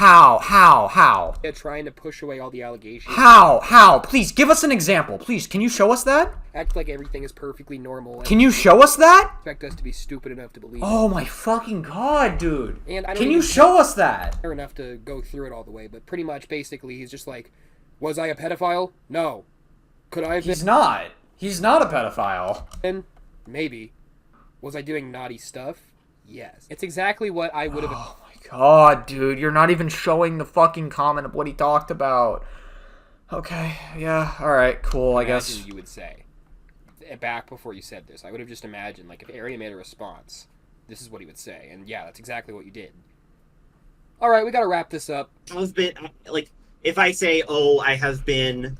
Trying to push away all the allegations.
How? Please give us an example. Please, can you show us that?
Act like everything is perfectly normal.
Can you show us that?
Expect us to be stupid enough to believe.
Oh my fucking god, dude!
And
can you show us that?
Fair enough to go through it all the way, but pretty much, basically, he's just was I a pedophile? No. Could I have been?
He's not. He's not a pedophile.
Maybe. Was I doing naughty stuff? Yes. It's exactly what I would have...
Oh my god, dude. You're not even showing the fucking comment of what he talked about. Okay, yeah, alright, cool, I guess.
You would say. Back before you said this, I would have just imagined, if Area made a response, this is what he would say. And yeah, that's exactly what you did. Alright, we gotta wrap this up.
I've been, if I say, oh, I have been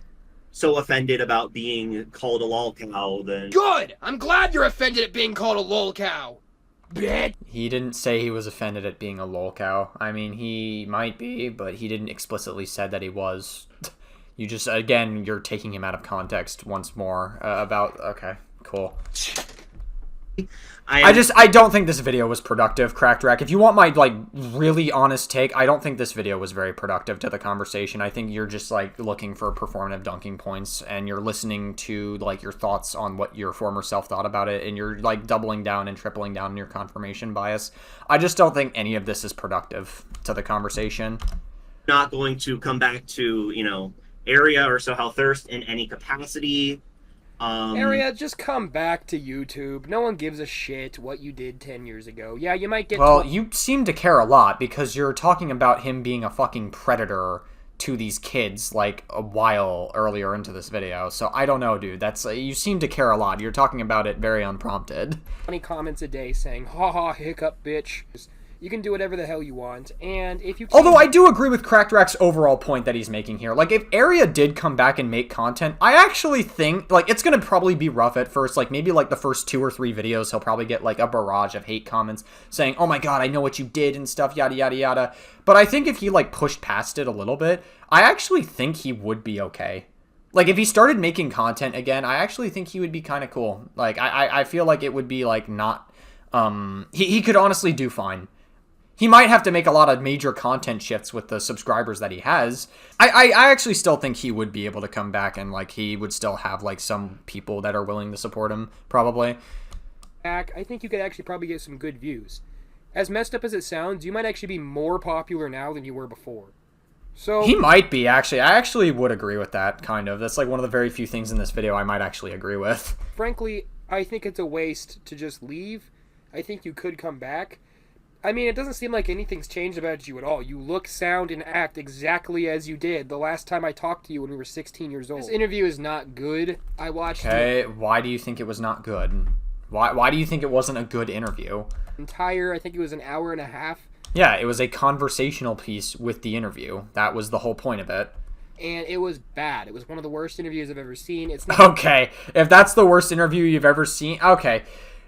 so offended about being called a lol cow, then...
Good! I'm glad you're offended at being called a lol cow! Bitch!
He didn't say he was offended at being a lol cow. I mean, he might be, but he didn't explicitly say that he was. You just, again, you're taking him out of context once more about... Okay, cool. I don't think this video was productive, CrackedRack. If you want my, like, really honest take, I don't think this video was very productive to the conversation. I think you're just, like, looking for performative dunking points, and you're listening to, like, your thoughts on what your former self thought about it, and you're, like, doubling down and tripling down on your confirmation bias. I just don't think any of this is productive to the conversation.
Not going to come back to, you know, Area or So How Thirst in any capacity.
Area, just come back to YouTube. No one gives a shit what you did 10 years ago. Yeah, you might get...
Well, you seem to care a lot because you're talking about him being a fucking predator to these kids, like, a while earlier into this video. So, I don't know, dude. That's you seem to care a lot. You're talking about it very unprompted.
20 comments a day saying, haha, hiccup, bitch. You can do whatever the hell you want, and if you...
Although I do agree with CrackedRack's overall point that he's making here. Like, if Area did come back and make content, I actually think, like, it's gonna probably be rough at first. Like, maybe, like, the first 2 or 3 videos, he'll probably get, like, a barrage of hate comments saying, oh my god, I know what you did and stuff, yada, yada, yada. But I think if he, like, pushed past it a little bit, I actually think he would be okay. Like, if he started making content again, I actually think he would be kind of cool. Like, I feel like it would be, like, not... He could honestly do fine. He might have to make a lot of major content shifts with the subscribers that he has. I actually still think he would be able to come back and, like, he would still have, like, some people that are willing to support him, probably.
I think you could actually probably get some good views. As messed up as it sounds, you might actually be more popular now than you were before. So
he might be, actually. I actually would agree with that, kind of. That's, like, one of the very few things in this video I might actually agree with.
Frankly, I think it's a waste to just leave. I think you could come back. I mean, it doesn't seem like anything's changed about you at all. You look, sound, and act exactly as you did the last time I talked to you when we were 16 years old. This interview is not good. I watched
it. Why do you think it was not good? Why do you think it wasn't a good interview?
I think it was an hour and a half.
Yeah, it was a conversational piece with the interview. That was the whole point of it.
And it was bad. It was one of the worst interviews I've ever seen. It's not
okay, if that's the worst interview you've ever seen, okay.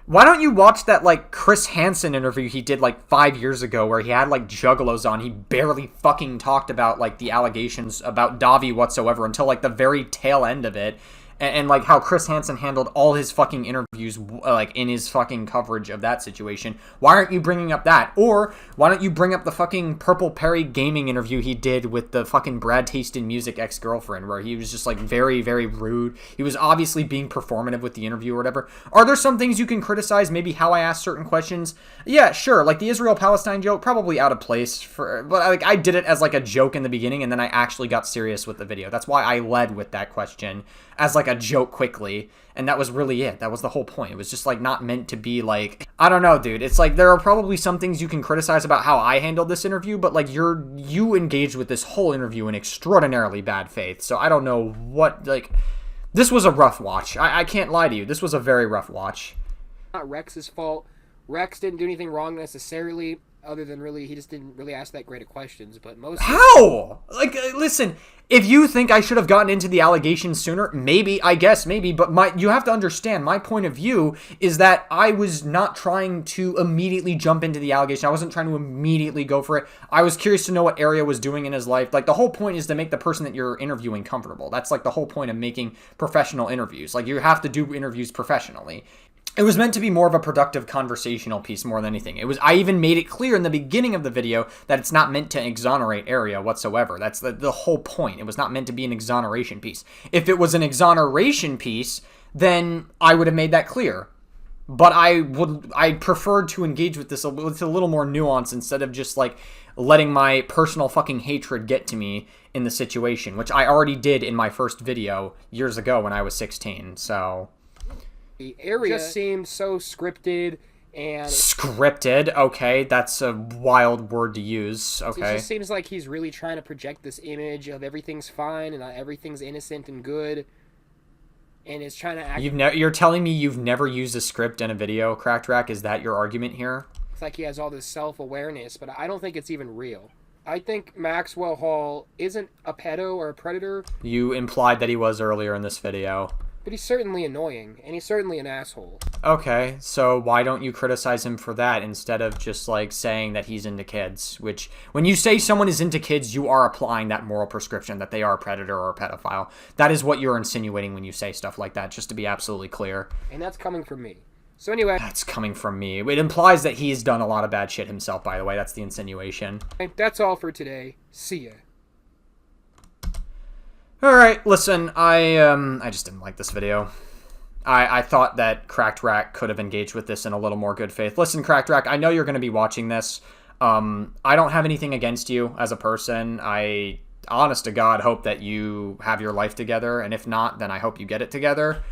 Why don't you watch that, like, Chris Hansen interview he did, like, 5 years ago where he had, like, juggalos on. He barely fucking talked about, like, the allegations about Davi whatsoever until, like, the very tail end of it. And like, how Chris Hansen handled all his fucking interviews, like, in his fucking coverage of that situation. Why aren't you bringing up that? Or, why don't you bring up the fucking Purple Perry gaming interview he did with the fucking Brad Taste in Music ex-girlfriend, where he was just, like, very, very rude. He was obviously being performative with the interview or whatever. Are there some things you can criticize? Maybe how I asked certain questions? Yeah, sure. Like, the Israel-Palestine joke, probably out of place. But, like, I did it as, like, a joke in the beginning, and then I actually got serious with the video. That's why I led with that question as, like, a joke quickly, and that was really it. That was the whole point. It was just, like, not meant to be, like, I don't know, dude. It's like, there are probably some things you can criticize about how I handled this interview, but, like, you engaged with this whole interview in extraordinarily bad faith, so I don't know what, like, this was a rough watch. I can't lie to you. This was a very rough watch.
Not Rex's fault. Rex didn't do anything wrong necessarily, other than really, he just didn't really ask that great of questions, but most...
How? Like, listen, if you think I should have gotten into the allegations sooner, maybe, I guess, maybe, but you have to understand, my point of view is that I was not trying to immediately jump into the allegation. I wasn't trying to immediately go for it. I was curious to know what Area was doing in his life. Like, the whole point is to make the person that you're interviewing comfortable. That's, like, the whole point of making professional interviews. Like, you have to do interviews professionally. It was meant to be more of a productive conversational piece more than anything. I even made it clear in the beginning of the video that it's not meant to exonerate Area whatsoever. That's the whole point. It was not meant to be an exoneration piece. If it was an exoneration piece, then I would have made that clear. But I preferred to engage with this with a little more nuance instead of just, like, letting my personal fucking hatred get to me in the situation, which I already did in my first video years ago when I was 16, so...
The Area just seemed so scripted and...
Scripted? Okay, that's a wild word to use. Okay.
It just seems like he's really trying to project this image of everything's fine and everything's innocent and good. And is trying to act...
You're telling me you've never used a script in a video, CrackedRack? Is that your argument here?
It's like he has all this self-awareness, but I don't think it's even real. I think Maxwell Hall isn't a pedo or a predator.
You implied that he was earlier in this video.
But he's certainly annoying, and he's certainly an asshole.
Okay, so why don't you criticize him for that instead of just, like, saying that he's into kids? Which, when you say someone is into kids, you are applying that moral prescription that they are a predator or a pedophile. That is what you're insinuating when you say stuff like that, just to be absolutely clear.
And that's coming from me. So anyway,
That's coming from me. It implies that he's done a lot of bad shit himself, by the way. That's the insinuation.
that's all for today. See ya.
Alright, listen, I just didn't like this video. I thought that CrackedRack could have engaged with this in a little more good faith. Listen, CrackedRack, I know you're going to be watching this. I don't have anything against you as a person. I, honest to God, hope that you have your life together, and if not, then I hope you get it together.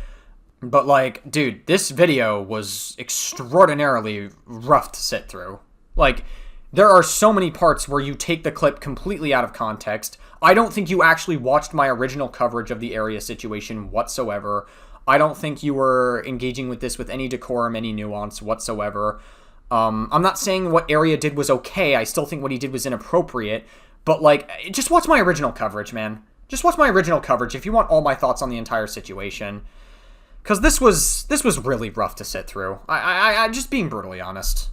But, like, dude, this video was extraordinarily rough to sit through. Like, there are so many parts where you take the clip completely out of context. I don't think you actually watched my original coverage of the area situation whatsoever. I don't think you were engaging with this with any decorum, any nuance whatsoever. I'm not saying what Area did was okay. I still think what he did was inappropriate. But, like, just watch my original coverage, man. Just watch my original coverage if you want all my thoughts on the entire situation. Because this was really rough to sit through. I just being brutally honest.